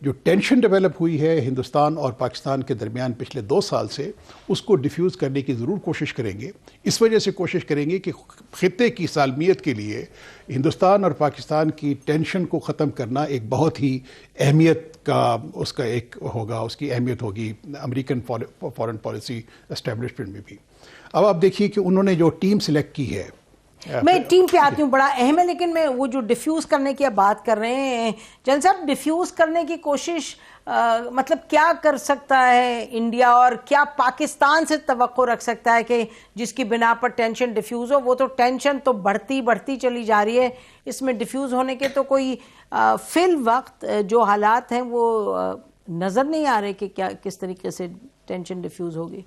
جو ٹینشن ڈیولپ ہوئی ہے ہندوستان اور پاکستان کے درمیان پچھلے 2 سال سے، اس کو ڈیفیوز کرنے کی ضرور کوشش کریں گے۔ اس وجہ سے کوشش کریں گے کہ خطے کی سالمیت کے لیے ہندوستان اور پاکستان کی ٹینشن کو ختم کرنا ایک بہت ہی اہمیت کا اس کا ایک ہوگا، اس کی اہمیت ہوگی امریکن فارن پالیسی اسٹیبلشمنٹ میں بھی۔ اب آپ دیکھیے کہ انہوں نے جو ٹیم سلیکٹ کی ہے، میں ٹیم پہ آتی ہوں، بڑا اہم ہے، لیکن میں وہ جو ڈیفیوز کرنے کی بات کر رہے ہیں جن صاحب، ڈیفیوز کرنے کی کوشش مطلب کیا کر سکتا ہے انڈیا، اور کیا پاکستان سے توقع رکھ سکتا ہے کہ جس کی بنا پر ٹینشن ڈیفیوز ہو؟ وہ تو ٹینشن تو بڑھتی چلی جا رہی ہے، اس میں ڈیفیوز ہونے کے تو کوئی فی الوقت جو حالات ہیں وہ نظر نہیں آ رہے کہ کیا کس طریقے سے ٹینشن ڈیفیوز ہوگی۔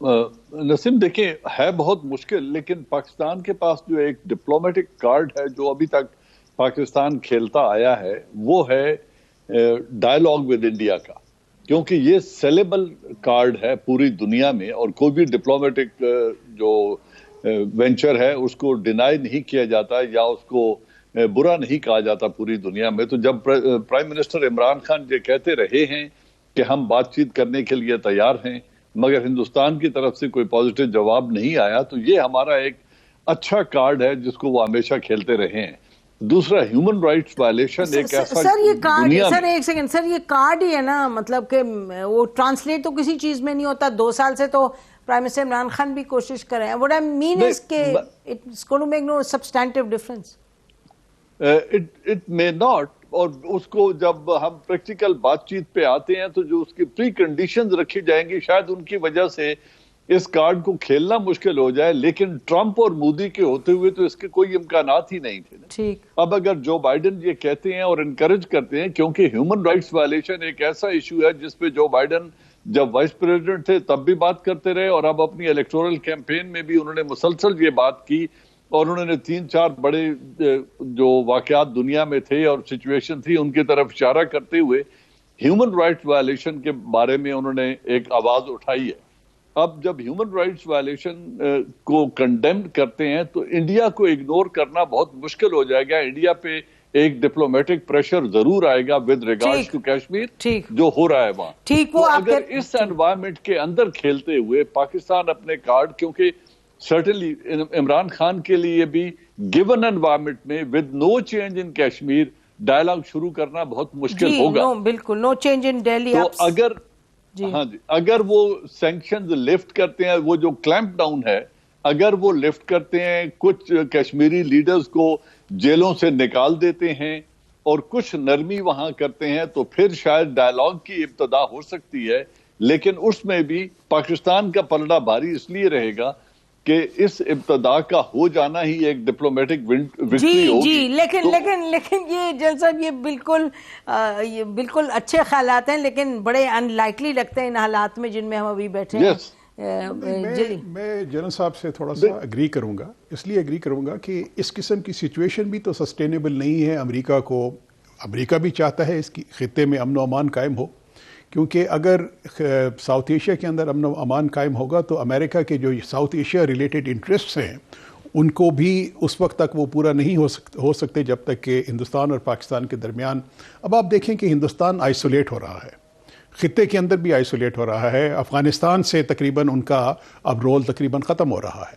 نسیم دیکھیں، ہے بہت مشکل، لیکن پاکستان کے پاس جو ایک ڈپلومیٹک کارڈ ہے جو ابھی تک پاکستان کھیلتا آیا ہے، وہ ہے ڈائیلاگ ود انڈیا کا، کیونکہ یہ سیلیبل کارڈ ہے پوری دنیا میں، اور کوئی بھی ڈپلومیٹک جو وینچر ہے اس کو ڈینائی نہیں کیا جاتا یا اس کو برا نہیں کہا جاتا پوری دنیا میں۔ تو جب پرائم منسٹر عمران خان یہ کہتے رہے ہیں کہ ہم بات چیت کرنے کے لیے تیار ہیں، مگر ہندوستان کی طرف سے کوئی پازیٹیو جواب نہیں آیا، تو یہ ہمارا ایک اچھا کارڈ ہے جس کو وہ ہمیشہ کھیلتے رہے ہیں۔ دوسرا، ہیومن رائٹس وائلیشن ایک ایسا سر یہ کارڈ، سر ایک سیکنڈ، سر یہ کارڈ ہی ہے نا، مطلب کہ وہ ٹرانسلیٹ تو کسی چیز میں نہیں ہوتا۔ 2 سال سے تو پرائم منسٹر عمران خان بھی کوشش کر رہے ہیں۔ What I mean is کہ it's going to make no substantive difference. It may not، اور اس کو جب ہم پریکٹیکل بات چیت پہ آتے ہیں تو جو اس کی پری کنڈیشنز رکھی جائیں گی، شاید ان کی وجہ سے اس کارڈ کو کھیلنا مشکل ہو جائے، لیکن ٹرمپ اور مودی کے ہوتے ہوئے تو اس کے کوئی امکانات ہی نہیں تھے۔ ٹھیک، اب اگر جو بائیڈن یہ کہتے ہیں اور انکریج کرتے ہیں، کیونکہ ہیومن رائٹس وائلیشن ایک ایسا ایشو ہے جس پہ جو بائیڈن جب وائس پریزیڈنٹ تھے تب بھی بات کرتے رہے، اور اب اپنی الیکٹورل کیمپین میں بھی انہوں نے مسلسل یہ بات کی اور انہوں نے 3-4 بڑے جو واقعات دنیا میں تھے اور سچویشن تھی ان کی طرف اشارہ کرتے ہوئے ہیومن رائٹس وائلیشن کے بارے میں انہوں نے ایک آواز اٹھائی ہے. اب جب ہیومن رائٹس وائلیشن کو کنڈیم کرتے ہیں تو انڈیا کو اگنور کرنا بہت مشکل ہو جائے گا. انڈیا پہ ایک ڈپلومیٹک پریشر ضرور آئے گا ود ریگارڈز ٹو کشمیر جو ہو رہا ہے وہاں. تو اگر اس انوائرمنٹ کے اندر کھیلتے ہوئے پاکستان اپنے کارڈ، کیونکہ سرٹنلی عمران خان کے لیے بھی گیون انوائرمنٹ میں with no change in Kashmir dialogue شروع کرنا بہت مشکل ہوگا. بالکل نو چینج ان دہلی. تو اگر وہ سینکشنز لفٹ کرتے ہیں، وہ جو کلیمپ ڈاؤن ہے اگر وہ لفٹ کرتے ہیں، کچھ کشمیری لیڈرز کو جیلوں سے نکال دیتے ہیں اور کچھ نرمی وہاں کرتے ہیں، تو پھر شاید ڈائلاگ کی ابتدا ہو سکتی ہے. لیکن اس میں بھی پاکستان کا پلڑا بھاری اس لیے رہے گا کہ اس ابتدا کا ہو جانا ہی ایک ڈپلومیٹک وکٹری ہوگی. لیکن یہ جل صاحب یہ بالکل اچھے خیالات ہیں، لیکن بڑے ان لائکلی لگتے ہیں ان حالات میں جن میں ہم ابھی بیٹھے ہیں. میں جنرل صاحب سے تھوڑا سا اگری کروں گا، اس لیے اگری کروں گا کہ اس قسم کی سچویشن بھی تو سسٹینیبل نہیں ہے. امریکہ بھی چاہتا ہے اس کی خطے میں امن و امان قائم ہو، کیونکہ اگر ساؤتھ ایشیا کے اندر امن و امان قائم ہوگا تو امریکہ کے جو ساؤتھ ایشیا ریلیٹڈ انٹرسٹس ہیں ان کو بھی اس وقت تک وہ پورا نہیں ہو سکتے جب تک کہ ہندوستان اور پاکستان کے درمیان. اب آپ دیکھیں کہ ہندوستان آئسولیٹ ہو رہا ہے، خطے کے اندر بھی آئسولیٹ ہو رہا ہے. افغانستان سے تقریباً ان کا اب رول تقریباً ختم ہو رہا ہے.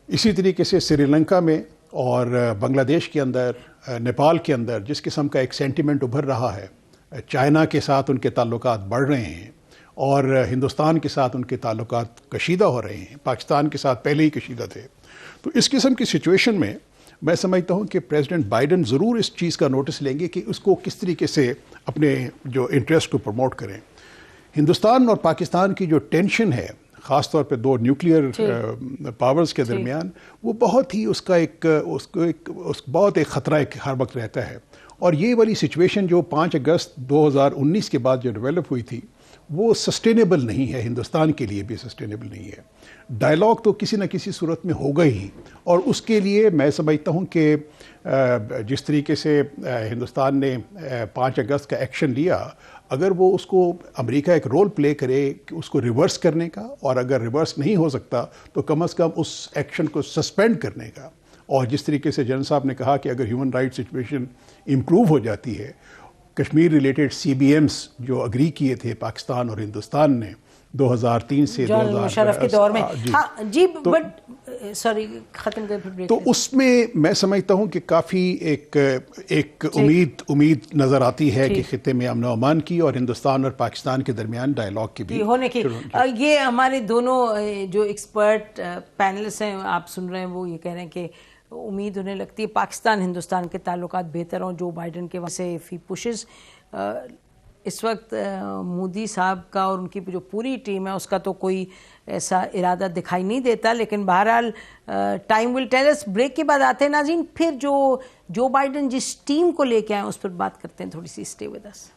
اسی طریقے سے سری لنکا میں اور بنگلہ دیش کے اندر، نیپال کے اندر جس قسم کا ایک سینٹیمنٹ ابھر رہا ہے، چائنا کے ساتھ ان کے تعلقات بڑھ رہے ہیں اور ہندوستان کے ساتھ ان کے تعلقات کشیدہ ہو رہے ہیں، پاکستان کے ساتھ پہلے ہی کشیدہ تھے. تو اس قسم کی سچویشن میں سمجھتا ہوں کہ پریزیڈنٹ بائیڈن ضرور اس چیز کا نوٹس لیں گے کہ اس کو کس طریقے سے اپنے جو انٹرسٹ کو پروموٹ کریں. ہندوستان اور پاکستان کی جو ٹینشن ہے خاص طور پہ دو نیوکلیئر پاورز کے درمیان، وہ بہت ہی اس بہت ایک خطرہ ہر وقت رہتا ہے. اور یہ والی سچویشن جو 5 اگست 2019 کے بعد جو ڈیولپ ہوئی تھی وہ سسٹینیبل نہیں ہے، ہندوستان کے لیے بھی سسٹینیبل نہیں ہے. ڈائلاگ تو کسی نہ کسی صورت میں ہوگا ہی، اور اس کے لیے میں سمجھتا ہوں کہ جس طریقے سے ہندوستان نے 5 اگست کا ایکشن لیا، اگر وہ اس کو امریکہ ایک رول پلے کرے کہ اس کو ریورس کرنے کا، اور اگر ریورس نہیں ہو سکتا تو کم از کم اس ایکشن کو سسپینڈ کرنے کا. اور جس طریقے سے جنرل صاحب نے کہا کہ اگر ہیومن رائٹ سچویشن امپروو ہو جاتی ہے، Kashmir related C B Ms جو اگری کیے تھے پاکستان اور ہندوستان نے 2003 سے 2000 مشرف کے دور میں، تو اس میں سمجھتا ہوں کہ کافی ایک امید نظر آتی ہے کہ خطے میں امن و امان کی اور ہندوستان اور پاکستان کے درمیان ڈائلاگ کی بھی ہونے کی. یہ ہمارے دونوں جو ایکسپرٹ پینلس ہیں آپ سن رہے ہیں، وہ یہ کہہ رہے ہیں کہ امید انہیں لگتی ہے پاکستان ہندوستان کے تعلقات بہتر ہوں جو بائیڈن کے وجہ سے فی پشز. اس وقت مودی صاحب کا اور ان کی جو پوری ٹیم ہے اس کا تو کوئی ایسا ارادہ دکھائی نہیں دیتا، لیکن بہرحال time will tell us. Break کے بعد آتے ہیں ناظرین، پھر جو بائیڈن جس ٹیم کو لے کے آئے اس پر بات کرتے ہیں تھوڑی سی. Stay with us.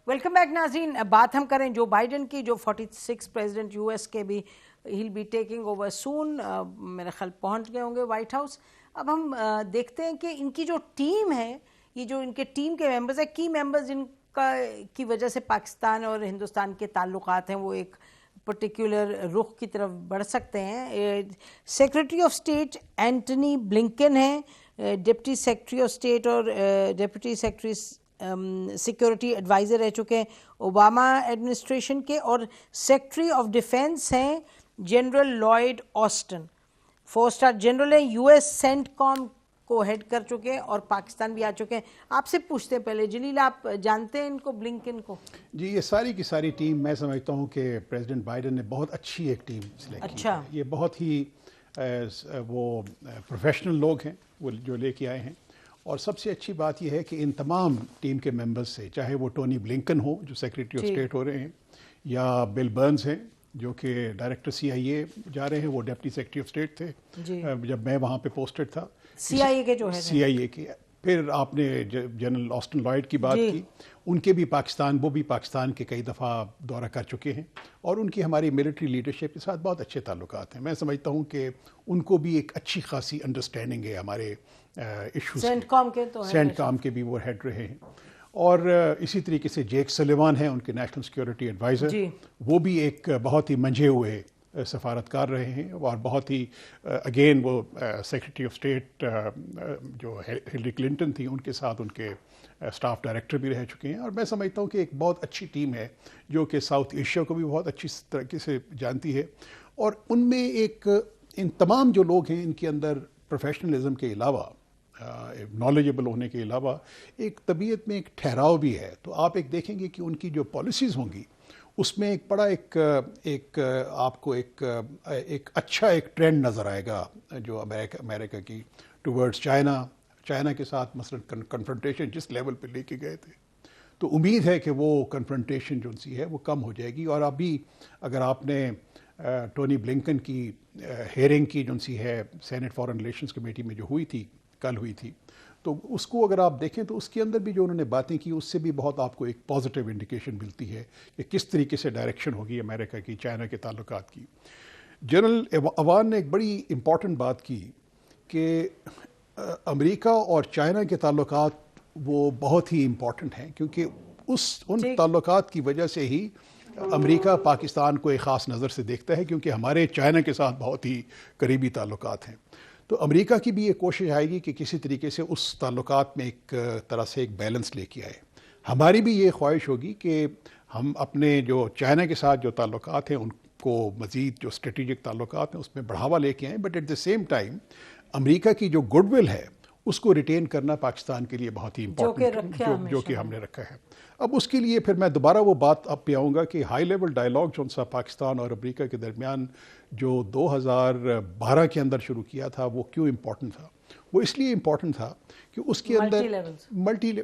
Welcome back ناظرین. بات ہم کریں جو بائیڈن کی، جو 46 پریزیڈنٹ یو ایس کے بھی ہیل بی ٹیکنگ اوور سون، میرے خیال پہنچ گئے ہوں گے وائٹ ہاؤس. اب ہم دیکھتے ہیں کہ ان کی جو ٹیم ہے، یہ جو ان کے ٹیم کے ممبرز ہیں، کی ممبرز جن کی وجہ سے پاکستان اور ہندوستان کے تعلقات ہیں وہ ایک پرٹیکولر رخ کی طرف بڑھ سکتے ہیں. Secretary of state Antony Blinken ہیں، ڈپٹی سیکرٹری آف اسٹیٹ اور ڈپٹی سیکرٹری سیکیورٹی ایڈوائزر رہ چکے ہیں اوباما ایڈمنسٹریشن کے، اور سیکرٹری آف ڈیفنس ہیں general Lloyd Austin. 4 star general ہیں، یو ایس سینٹ کام کو ہیڈ کر چکے ہیں اور پاکستان بھی آ چکے ہیں. آپ سے پوچھتے ہیں پہلے جلیل، آپ جانتے ہیں ان کو، بلنکن کو؟ جی، یہ ساری کی ساری ٹیم میں سمجھتا ہوں کہ پریزیڈنٹ بائیڈن نے بہت اچھی ایک ٹیم سلیکٹ کی ہے. یہ بہت ہی وہ پروفیشنل لوگ ہیں وہ جو لے کے آئے ہیں، اور سب سے اچھی بات یہ ہے کہ ان تمام ٹیم کے ممبرز سے، چاہے وہ ٹونی بلنکن ہو جو سیکریٹری آف اسٹیٹ ہو رہے ہیں، یا بل برنز ہیں جو کہ ڈائریکٹر CIA جا رہے ہیں، وہ ڈپٹی سیکریٹری آف اسٹیٹ تھے جب میں وہاں پہ پوسٹڈ تھا، CIA کے جو ہے CIA کے. پھر آپ نے جنرل آسٹن لائڈ کی بات کی، ان کے بھی وہ بھی پاکستان کے کئی دفعہ دورہ کر چکے ہیں، اور ان کی ہماری ملٹری لیڈرشپ کے ساتھ بہت اچھے تعلقات ہیں. میں سمجھتا ہوں کہ ان کو بھی ایک اچھی خاصی انڈرسٹینڈنگ ہے ہمارے ایشوز. سینٹ کام کے بھی وہ ہیڈ رہے ہیں. اور اسی طریقے سے جیک سلیوان ہیں ان کے نیشنل سیکیورٹی ایڈوائزر، وہ بھی ایک بہت ہی منجھے ہوئے سفارتکار رہے ہیں، اور بہت ہی اگین وہ سیکریٹری آف اسٹیٹ جو ہلری کلنٹن تھی ان کے ساتھ ان کے اسٹاف ڈائریکٹر بھی رہ چکے ہیں. اور میں سمجھتا ہوں کہ ایک بہت اچھی ٹیم ہے جو کہ ساؤتھ ایشیا کو بھی بہت اچھی طریقے سے جانتی ہے. اور ان میں ان تمام جو لوگ ہیں ان کے اندر پروفیشنلزم کے علاوہ، نالجبل ہونے کے علاوہ، ایک طبیعت میں ایک ٹھہراؤ بھی ہے. تو آپ ایک دیکھیں گے کہ ان کی جو پالیسیز ہوں گی اس میں ایک بڑا ایک آپ کو ایک اچھا ایک ٹرینڈ نظر آئے گا جو امریکہ کی ٹورڈز چائنا کے ساتھ مثلا کنفرنٹیشن جس لیول پہ لے کے گئے تھے. تو امید ہے کہ وہ کنفرنٹیشن جو سی ہے وہ کم ہو جائے گی. اور ابھی اگر آپ نے ٹونی بلنکن کی ہیئرنگ کی جو سی ہے سینٹ فارن ریلیشنز کمیٹی میں جو کل ہوئی تھی، تو اس کو اگر آپ دیکھیں تو اس کے اندر بھی جو انہوں نے باتیں کی اس سے بھی بہت آپ کو ایک پازیٹیو انڈیکیشن ملتی ہے کہ کس طریقے سے ڈائریکشن ہوگی امریکہ کی چائنا کے تعلقات کی. جنرل ایوان نے ایک بڑی امپورٹنٹ بات کی کہ امریکہ اور چائنا کے تعلقات وہ بہت ہی امپورٹنٹ ہیں، کیونکہ ان تعلقات کی وجہ سے ہی امریکہ پاکستان کو ایک خاص نظر سے دیکھتا ہے، کیونکہ ہمارے چائنا کے ساتھ بہت ہی قریبی تعلقات ہیں. تو امریکہ کی بھی یہ کوشش آئے گی کہ کسی طریقے سے اس تعلقات میں ایک طرح سے ایک بیلنس لے کے آئے. ہماری بھی یہ خواہش ہوگی کہ ہم اپنے جو چائنا کے ساتھ جو تعلقات ہیں ان کو مزید جو اسٹریٹجک تعلقات ہیں اس میں بڑھاوا لے کے آئیں، but at the same time امریکہ کی جو گڈ ول ہے اس کو ریٹین کرنا پاکستان کے لیے بہت ہی امپورٹنٹ جو کہ ہم نے رکھا ہے. اب اس کے لیے پھر میں دوبارہ وہ بات اب پہ آؤں گا کہ ہائی لیول ڈائلاگ جو سا پاکستان اور امریکہ کے درمیان جو 2012 کے اندر شروع کیا تھا وہ کیوں امپورٹنٹ تھا. وہ اس لیے امپورٹنٹ تھا کہ اس کے اندر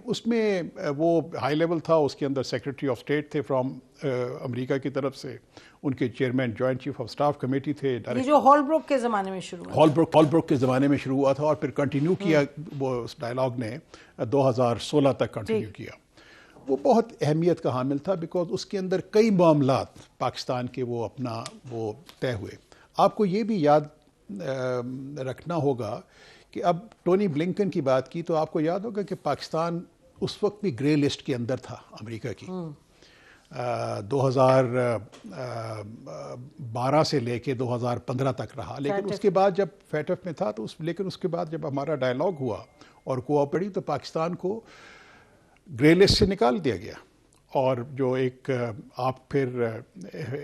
اس میں وہ ہائی لیول تھا، اس کے اندر سیکریٹری آف اسٹیٹ تھے فرام امریکہ کی طرف سے، ان کے chairman joint chief of staff committee تھے، یہ جو ہال بروک کے زمانے میں شروع ہوا تھا اور پھر کنٹینیو کیا وہ اس ڈائلاگ نے 2016 تک کنٹینیو کیا. وہ بہت اہمیت کا حامل تھا بیکاز اس کے اندر کئی معاملات پاکستان کے وہ طے ہوئے. آپ کو یہ بھی یاد رکھنا ہوگا کہ اب ٹونی بلنکن کی بات کی تو آپ کو یاد ہوگا کہ پاکستان اس وقت بھی گرے لسٹ کے اندر تھا امریکہ کی. 2012 سے لے کے 2015 تک رہا، لیکن اس کے بعد جب فیٹف میں تھا تو لیکن اس کے بعد جب ہمارا ڈائلاگ ہوا اور کوآپریٹی تو پاکستان کو گرے لسٹ سے نکال دیا گیا. اور جو ایک آپ پھر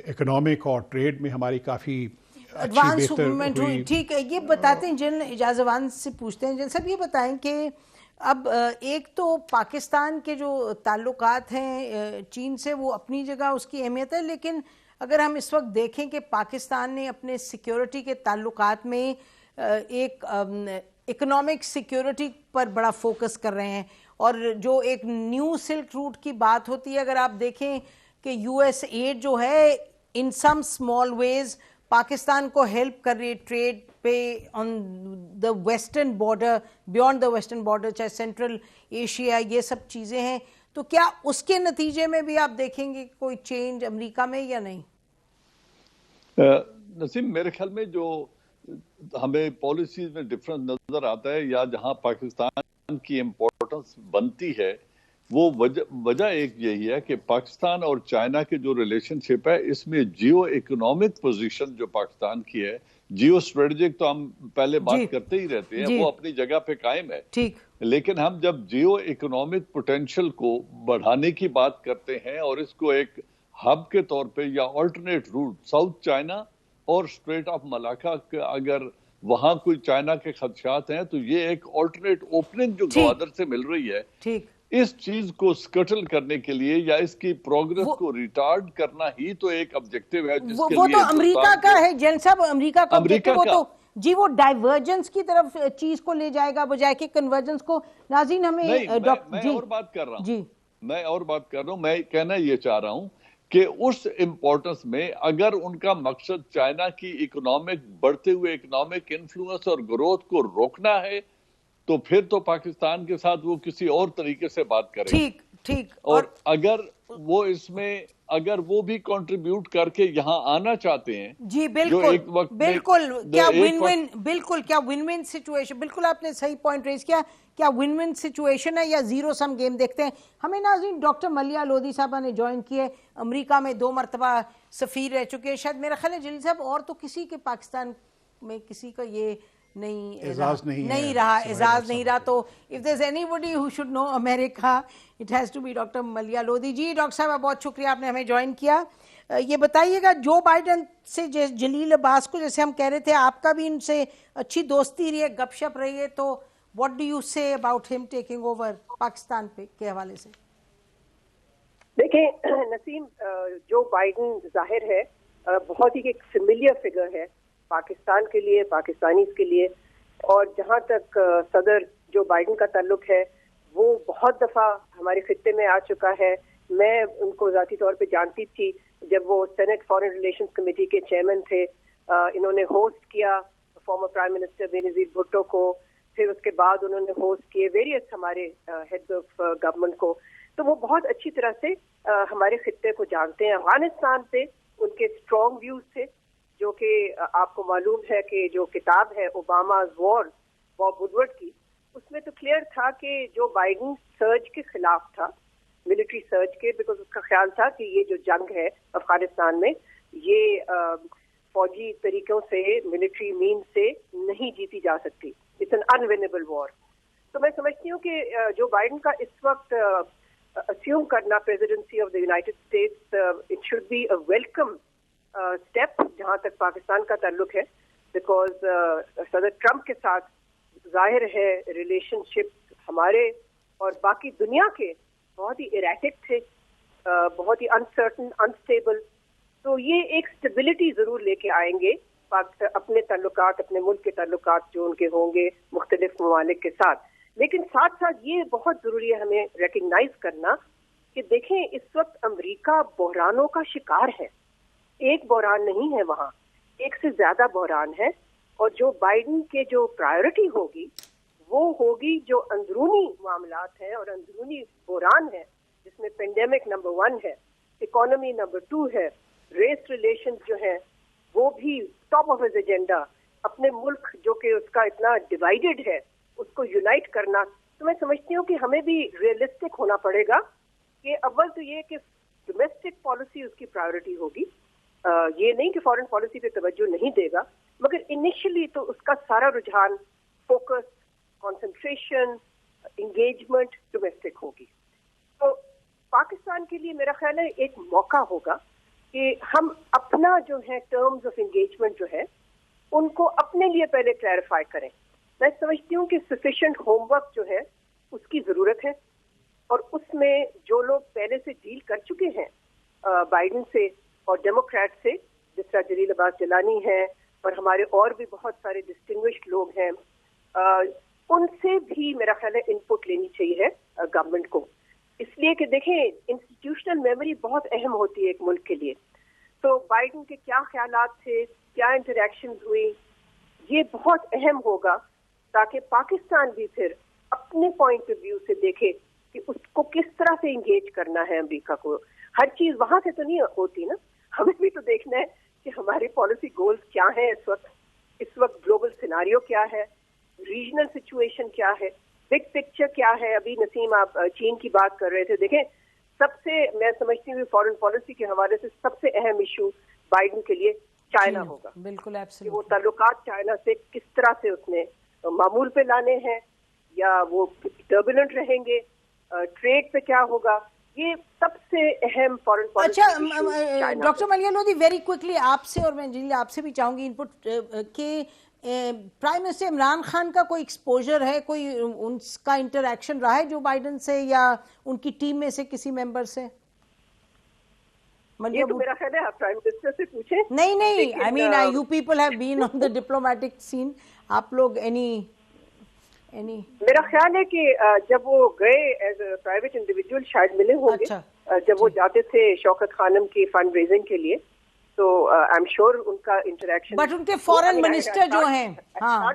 اکنامک اور ٹریڈ میں ہماری کافی ایڈوانس موومنٹ ہوئی. ٹھیک ہے، یہ بتاتے ہیں جنرل اعجاز ایوان سے پوچھتے ہیں. جنرل صاحب یہ بتائیں کہ اب ایک تو پاکستان کے جو تعلقات ہیں چین سے وہ اپنی جگہ اس کی اہمیت ہے، لیکن اگر ہم اس وقت دیکھیں کہ پاکستان نے اپنے سیکیورٹی کے تعلقات میں ایک اکنامک سیکیورٹی پر بڑا فوکس کر رہے ہیں، اور جو ایک نیو سلک روٹ کی بات ہوتی ہے، اگر آپ دیکھیں کہ US ایڈ جو ہے ان سم اسمال ویز پاکستان کو ہیلپ کر رہی ہے ٹریڈ پہ on the western border, beyond the western border, چاہے سینٹرل ایشیا، یہ سب چیزیں ہیں. تو کیا اس کے نتیجے میں بھی آپ دیکھیں گے کوئی چینج امریکہ میں یا نہیں؟ نسیم، میرے خیال میں جو ہمیں پالیسیز میں ڈفرنس نظر آتا ہے یا جہاں پاکستان کی امپورٹنس بنتی ہے، وہ وجہ ایک یہی ہے کہ پاکستان اور چائنا کے جو ریلیشن شپ ہے اس میں جیو اکنامک پوزیشن جو پاکستان کی ہے، جیو اسٹریٹجک تو ہم پہلے بات کرتے ہی رہتے ہیں، وہ اپنی جگہ پہ قائم ہے. لیکن ہم جب جیو اکنامک پوٹینشل کو بڑھانے کی بات کرتے ہیں اور اس کو ایک ہب کے طور پہ یا آلٹرنیٹ روٹ ساؤتھ چائنا اور اسٹریٹ آف ملاکا، اگر وہاں کوئی چائنا کے خدشات ہیں تو یہ ایک آلٹرنیٹ اوپننگ جو گوادر سے مل رہی ہے، اس چیز کو سکٹل کرنے کے لیے یا اس کی پروگرس کو ریٹارڈ کرنا ہی تو ایک آبجیکٹیو ہے جس کے لیے وہ تو امریکہ کا ہے جن صاحب، امریکہ کا جی وہ ڈائیورجنس کی طرف چیز کو لے جائے گا بجائے کہ کنورجنس کو. ناظرین ہمیں میں اور بات کر رہا ہوں جی میں اور بات کر رہا ہوں میں کہنا یہ چاہ رہا ہوں کہ اس امپورٹنس میں اگر ان کا مقصد چائنا کی بڑھتے ہوئے اکنامک انفلوئنس اور گروتھ کو روکنا ہے تو پھر تو پاکستان کے ساتھ وہ کسی اور طریقے سے بات کریں. ٹھیک اور اگر وہ اس میں اگر وہ بھی کنٹریبیوٹ کر کے یہاں آنا چاہتے ہیں جی بالکل کیا ون ون سچویشن, بالکل آپ نے صحیح پوائنٹ ریز کیا, کیا ون ون سچویشن ہے یا زیرو سم گیم دیکھتے ہیں. ہمیں ناظرین ڈاکٹر ملیہ لودھی صاحبہ نے جوائن کیے, امریکہ میں 2 مرتبہ سفیر رہ چکے ہیں, شاید میرا خیال ہے جلیل صاحب اور تو کسی کے پاکستان میں کسی کا یہ اعزاز نہیں رہا, تو if there's anybody who should know America it has to be doctor Maleeha Lodhi. جی ڈاکٹر صاحب بہت شکریہ آپ نے ہمیں جوائن کیا. یہ بتائیے گا جو بائیڈن سے جلیل عباس کو جیسے ہم کہہ رہے تھے آپ کا بھی ان سے اچھی دوستی رہی ہے, گپ شپ رہی ہے, تو what do you say about him taking over Pakistan کے حوالے سے؟ دیکھیں نسیم, جو بائیڈن ظاہر ہے بہت ہی ایک فیملیئر فگر ہے پاکستان کے لیے, پاکستانیز کے لیے, اور جہاں تک صدر جو بائیڈن کا تعلق ہے وہ بہت دفعہ ہمارے خطے میں آ چکا ہے. میں ان کو ذاتی طور پہ جانتی تھی جب وہ سینٹ فارن ریلیشنز کمیٹی کے چیئرمین تھے. انہوں نے ہوسٹ کیا former prime minister Benazir Bhutto کو, پھر اس کے بعد انہوں نے ہوسٹ کیے ویریس ہمارے ہیڈز آف گورنمنٹ کو. تو وہ بہت اچھی طرح سے ہمارے خطے کو جانتے ہیں. افغانستان پہ ان کے اسٹرانگ ویوز تھے, جو کہ آپ کو معلوم ہے کہ جو کتاب ہے اوباماز وار باب وڈورڈ کی, اس میں تو کلیئر تھا کہ جو بائیڈن سرج کے خلاف تھا, ملٹری سرج کے, بیکاز اس کا خیال تھا کہ یہ جو جنگ ہے افغانستان میں یہ فوجی طریقوں سے, ملٹری مین سے نہیں جیتی جا سکتی. اٹس این انونیبل وار. تو میں سمجھتی ہوں کہ جو بائیڈن کا اس وقت اسیوم کرنا presidency of the United States, it should be a welcome step جہاں تک پاکستان کا تعلق ہے, بیکاز صدر ٹرمپ کے ساتھ ظاہر ہے ریلیشن شپ ہمارے اور باقی دنیا کے بہت ہی ایریٹک تھے, بہت ہی انسرٹن, انسٹیبل. تو یہ ایک اسٹیبلٹی ضرور لے کے آئیں گے اپنے تعلقات, اپنے ملک کے تعلقات جو ان کے ہوں گے مختلف ممالک کے ساتھ. لیکن ساتھ ساتھ یہ بہت ضروری ہے ہمیں ریکگنائز کرنا کہ دیکھیں اس وقت امریکہ بحرانوں کا شکار ہے. ایک بحران نہیں ہے وہاں, ایک سے زیادہ بحران ہے. اور جو بائیڈن کے جو پرائیورٹی ہوگی وہ ہوگی جو اندرونی معاملات ہیں اور اندرونی بحران ہے, جس میں پینڈیمک نمبر 1 ہے, اکانومی نمبر 2 ہے, ریس ریلیشنز جو ہیں وہ بھی ٹاپ آف ہز ایجنڈا, اپنے ملک جو کہ اس کا اتنا ڈیوائیڈڈ ہے اس کو یونائٹ کرنا. تو میں سمجھتی ہوں کہ ہمیں بھی ریئلسٹک ہونا پڑے گا کہ اول تو یہ کہ ڈومیسٹک پالیسی اس کی پرائیورٹی ہوگی, یہ نہیں کہ فارن پالیسی پہ توجہ نہیں دے گا, مگر انیشلی تو اس کا سارا رجحان, فوکس, کنسنٹریشن, انگیجمنٹ ڈومیسٹک ہوگی. تو پاکستان کے لیے میرا خیال ہے ایک موقع ہوگا کہ ہم اپنا جو ہے ٹرمز آف انگیجمنٹ جو ہے ان کو اپنے لیے پہلے کلیریفائی کریں. میں سمجھتی ہوں کہ سفیشینٹ ہوم ورک جو ہے اس کی ضرورت ہے, اور اس میں جو لوگ پہلے سے ڈیل کر چکے ہیں بائیڈن سے اور ڈیموکریٹ سے, جس طرح جلیل عباس جیلانی ہیں اور ہمارے اور بھی بہت سارے ڈسٹنگوشڈ لوگ ہیں, ان سے بھی میرا خیال ہے ان پٹ لینی چاہیے گورنمنٹ کو. اس لیے کہ دیکھیں انسٹیٹیوشنل میموری بہت اہم ہوتی ہے ایک ملک کے لیے. تو بائیڈن کے کیا خیالات تھے, کیا انٹریکشنز ہوئی, یہ بہت اہم ہوگا تاکہ پاکستان بھی پھر اپنے پوائنٹ آف ویو سے دیکھے کہ اس کو کس طرح سے انگیج کرنا ہے امریکہ کو. ہر چیز وہاں سے تو نہیں ہوتی نا, ہمیں بھی تو دیکھنا ہے کہ ہمارے پالیسی گولز کیا ہیں اس وقت گلوبل سیناریو کیا ہے, ریجنل سچویشن کیا ہے, بگ پکچر کیا ہے. ابھی نسیم آپ چین کی بات کر رہے تھے, دیکھیں سب سے میں سمجھتی ہوں فارن پالیسی کے حوالے سے سب سے اہم ایشو بائیڈن کے لیے چائنا ہوگا. بالکل کہ وہ تعلقات چائنا سے کس طرح سے اس نے معمول پہ لانے ہیں, یا وہ ٹربولنٹ رہیں گے, ٹریڈ پہ کیا ہوگا, یہ سب سے اہم فارن پالیسی. اچھا doctor Maleeha Lodhi, very quickly آپ سے, اور میں جلیل آپ سے بھی چاہوں گی انپٹ کہ پرائم منسٹر عمران خان کا کوئی ایکسپوجر ہے, کوئی ان کا انٹریکشن رہا ہے جو بائیڈن سے یا ان کی ٹیم میں سے کسی ممبر سے؟ یہ تو میرا خیال ہے آپ پرائم منسٹر سے پوچھیں. نہیں, I mean you people have been on the diplomatic scene. آپ لوگ any میرا خیال ہے کہ جب وہ گئے ایز اے پرائیویٹ انڈیویجول شاید ملے ہوں گے جب وہ جاتے تھے شوکت خانم کی فنڈ ریزنگ کے لیے, تو آئی ایم شیور ان کا انٹریکشن. بٹ ان کے فورن منسٹر جو ہیں, ہاں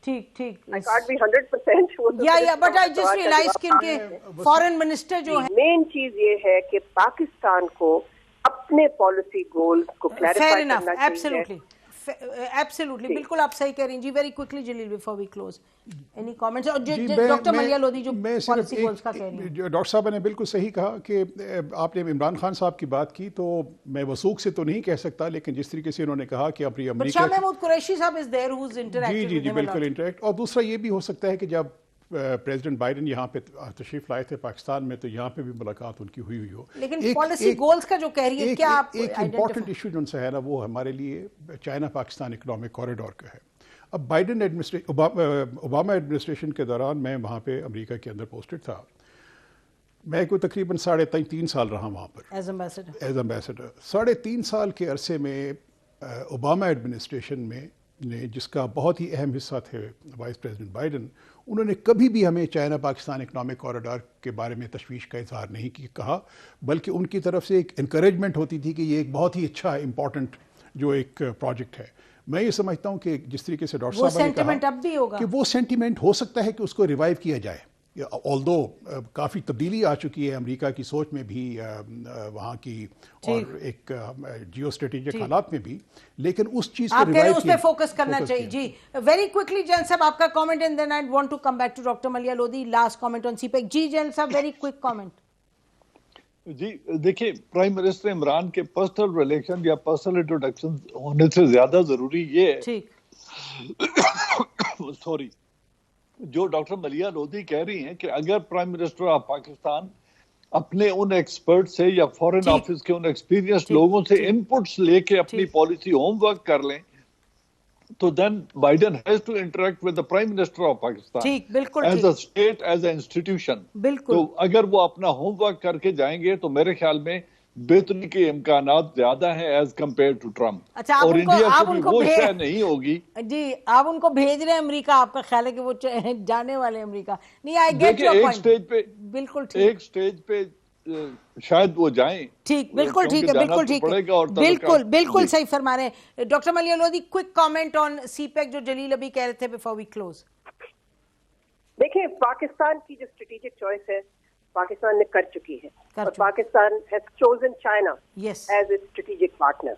ٹھیک I can't be 100%. یا بٹ آئی جسٹ ریئلائز کہ ان کے فورن منسٹر جو ہیں, مین چیز یہ ہے کہ پاکستان کو اپنے پالیسی گولز کو کلیریفائی کرنا چاہیے. ایبسلیوٹلی, بالکل آپ صحیح کہہ رہی ہیں جی. Very quickly Jalil before we close, any comments? Doctor Maleeha Lodhi جو پالیسی گولز کا کہہ رہی ہیں. ڈاکٹر صاحب نے بالکل صحیح کہا کہ آپ نے عمران خان صاحب کی بات کی, تو میں وثوق سے تو نہیں کہہ سکتا, لیکن جس طریقے سے انہوں نے کہا کہ اپنی امریکہ شاہ محمود قریشی صاحب is there who is interacting. جی بالکل انٹریکٹ. اور دوسرا یہ بھی ہو سکتا ہے کہ جب پریزیڈنٹ بائیڈن یہاں پہ تشریف لائے تھے پاکستان میں, تو یہاں پہ بھی ملاقات ان کی ہوئی ہو. لیکن پالیسی گولز کا جو کہہ رہی ہے, کیا آپ ایک امپورٹنٹ ایشو جو ان سے ہے نا, وہ ہمارے لیے چائنا پاکستان اکنامک کوریڈور کا ہے. اب بائیڈن اوباما ایڈمنسٹریشن کے دوران میں وہاں پہ امریکہ کے اندر پوسٹڈ تھا. میں کو تقریباً 3.5 سال رہا وہاں پر ایز امبیسڈر. 3.5 سال کے عرصے میں اوباما ایڈمنسٹریشن میں نے, جس کا بہت ہی اہم حصہ تھے وائس پریزیڈنٹ بائیڈن, انہوں نے کبھی بھی ہمیں چائنا پاکستان اکنامک کوریڈور کے بارے میں تشویش کا اظہار نہیں کہا, بلکہ ان کی طرف سے ایک انکریجمنٹ ہوتی تھی کہ یہ ایک بہت ہی اچھا امپورٹنٹ جو ایک پروجیکٹ ہے. میں یہ سمجھتا ہوں کہ جس طریقے سے ڈاکٹر صاحب نے کہا کہ وہ سینٹیمنٹ ہو سکتا ہے کہ اس کو ریوائیو کیا جائے, آلدو کافی تبدیلی آ چکی ہے امریکہ کی سوچ میں بھی, وہاں کی اور ایک جیو اسٹریٹجک حالات میں بھی, لیکن اس چیز کو ریوائیو اس پہ فوکس کرنا چاہیے. جی ویری کوئکلی جین صاحب آپ کا comment, and then I want to come back to doctor Maleeha Lodhi, last comment on CPEC. جی جین صاحب ویری کوئک کامنٹ. جی دیکھیے, پرائم منسٹر عمران کے پرسنل ریلیشن یا پرسنل انٹروڈکشن ہونے سے زیادہ ضروری یہ ہے, سوری, جو ڈاکٹر ملیہ لودھی کہہ رہی ہیں کہ اگر پرائم منسٹر آف پاکستان اپنے ان ایکسپرٹ سے یا فورن آفس کے ان ایکسپیرینس لوگوں سے انپٹس لے کے اپنی پالیسی ہوم ورک کر لیں, تو then Biden has to interact with the Prime Minister of Pakistan as a state, as an institution. تو اگر وہ اپنا ہوم ورک کر کے جائیں گے تو میرے خیال میں بہتری کے امکانات زیادہ ہیں ایز کمپیئر ٹو ٹرمپ. اور انڈیا کو بھی وہ شے نہیں ہوگی. جی آپ ان کو بھیج رہے ہیں امریکہ, آپ کا خیال ہے کہ وہ جانے والے امریکا نہیں؟ I get your point. ایک سٹیج پہ بالکل ایک سٹیج پہ شاید وہ جائیں. ٹھیک, بالکل ٹھیک ہے, بالکل ٹھیک ہے, بالکل صحیح فرما رہے ہیں. Doctor Maleeha Lodhi quick comment on CPEC جو جلیل ابھی کہہ رہے تھے بفور وی کلوز. دیکھیں, پاکستان کی جو اسٹریٹجک چوائس ہے پاکستان نے کر چکی ہے, اور Pakistan has chosen China as a strategic partner.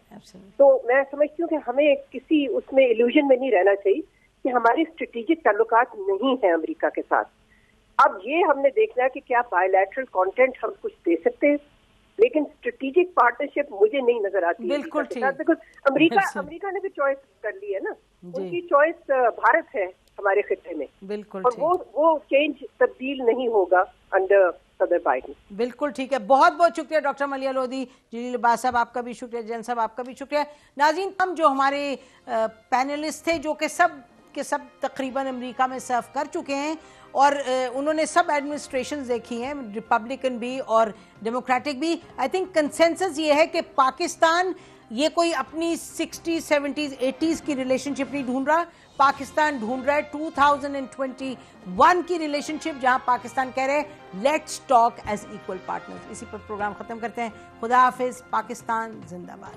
تو میں سمجھتی ہوں کہ ہمیں کسی اس میں ایلوژن میں نہیں رہنا چاہیے کہ ہماری اسٹریٹجک تعلقات نہیں ہیں امریکہ کے ساتھ. اب یہ ہم نے دیکھنا ہے کہ کیا بائی لیٹرل کانٹینٹ ہم کچھ دے سکتے ہیں, لیکن اسٹریٹجک پارٹنرشپ مجھے نہیں نظر آتی. بالکل ٹھیک, امریکہ نے بھی چوائس کر لی ہے نا, ان کی چوائس بھارت ہے ہمارے خطے میں. بالکل, اور وہ چینج تبدیل نہیں ہوگا انڈر صدر بائیڈن. بالکل ٹھیک ہے. بہت بہت شکریہ ڈاکٹر ملیہ لودھی, جلیل عباس صاحب آپ کا بھی شکریہ, جین صاحب آپ کا بھی شکریہ. ناظرین, ہم جو ہمارے پینلسٹ تھے جو کہ سب تقریباً امریکہ میں سرو کر چکے ہیں, اور انہوں نے سب ایڈمنسٹریشنز دیکھی ہیں, ریپبلکن بھی اور ڈیموکریٹک بھی. آئی تھنک کنسنسس یہ ہے کہ پاکستان یہ کوئی اپنی 60s 70s 80s کی ریلیشن شپ نہیں ڈھونڈ رہا, پاکستان ڈھونڈ رہا ہے 2021 کی ریلیشن شپ, جہاں پاکستان کہہ رہے ہیں let's talk as equal partners. اسی پر پروگرام ختم کرتے ہیں. خدا حافظ. پاکستان زندہ باد.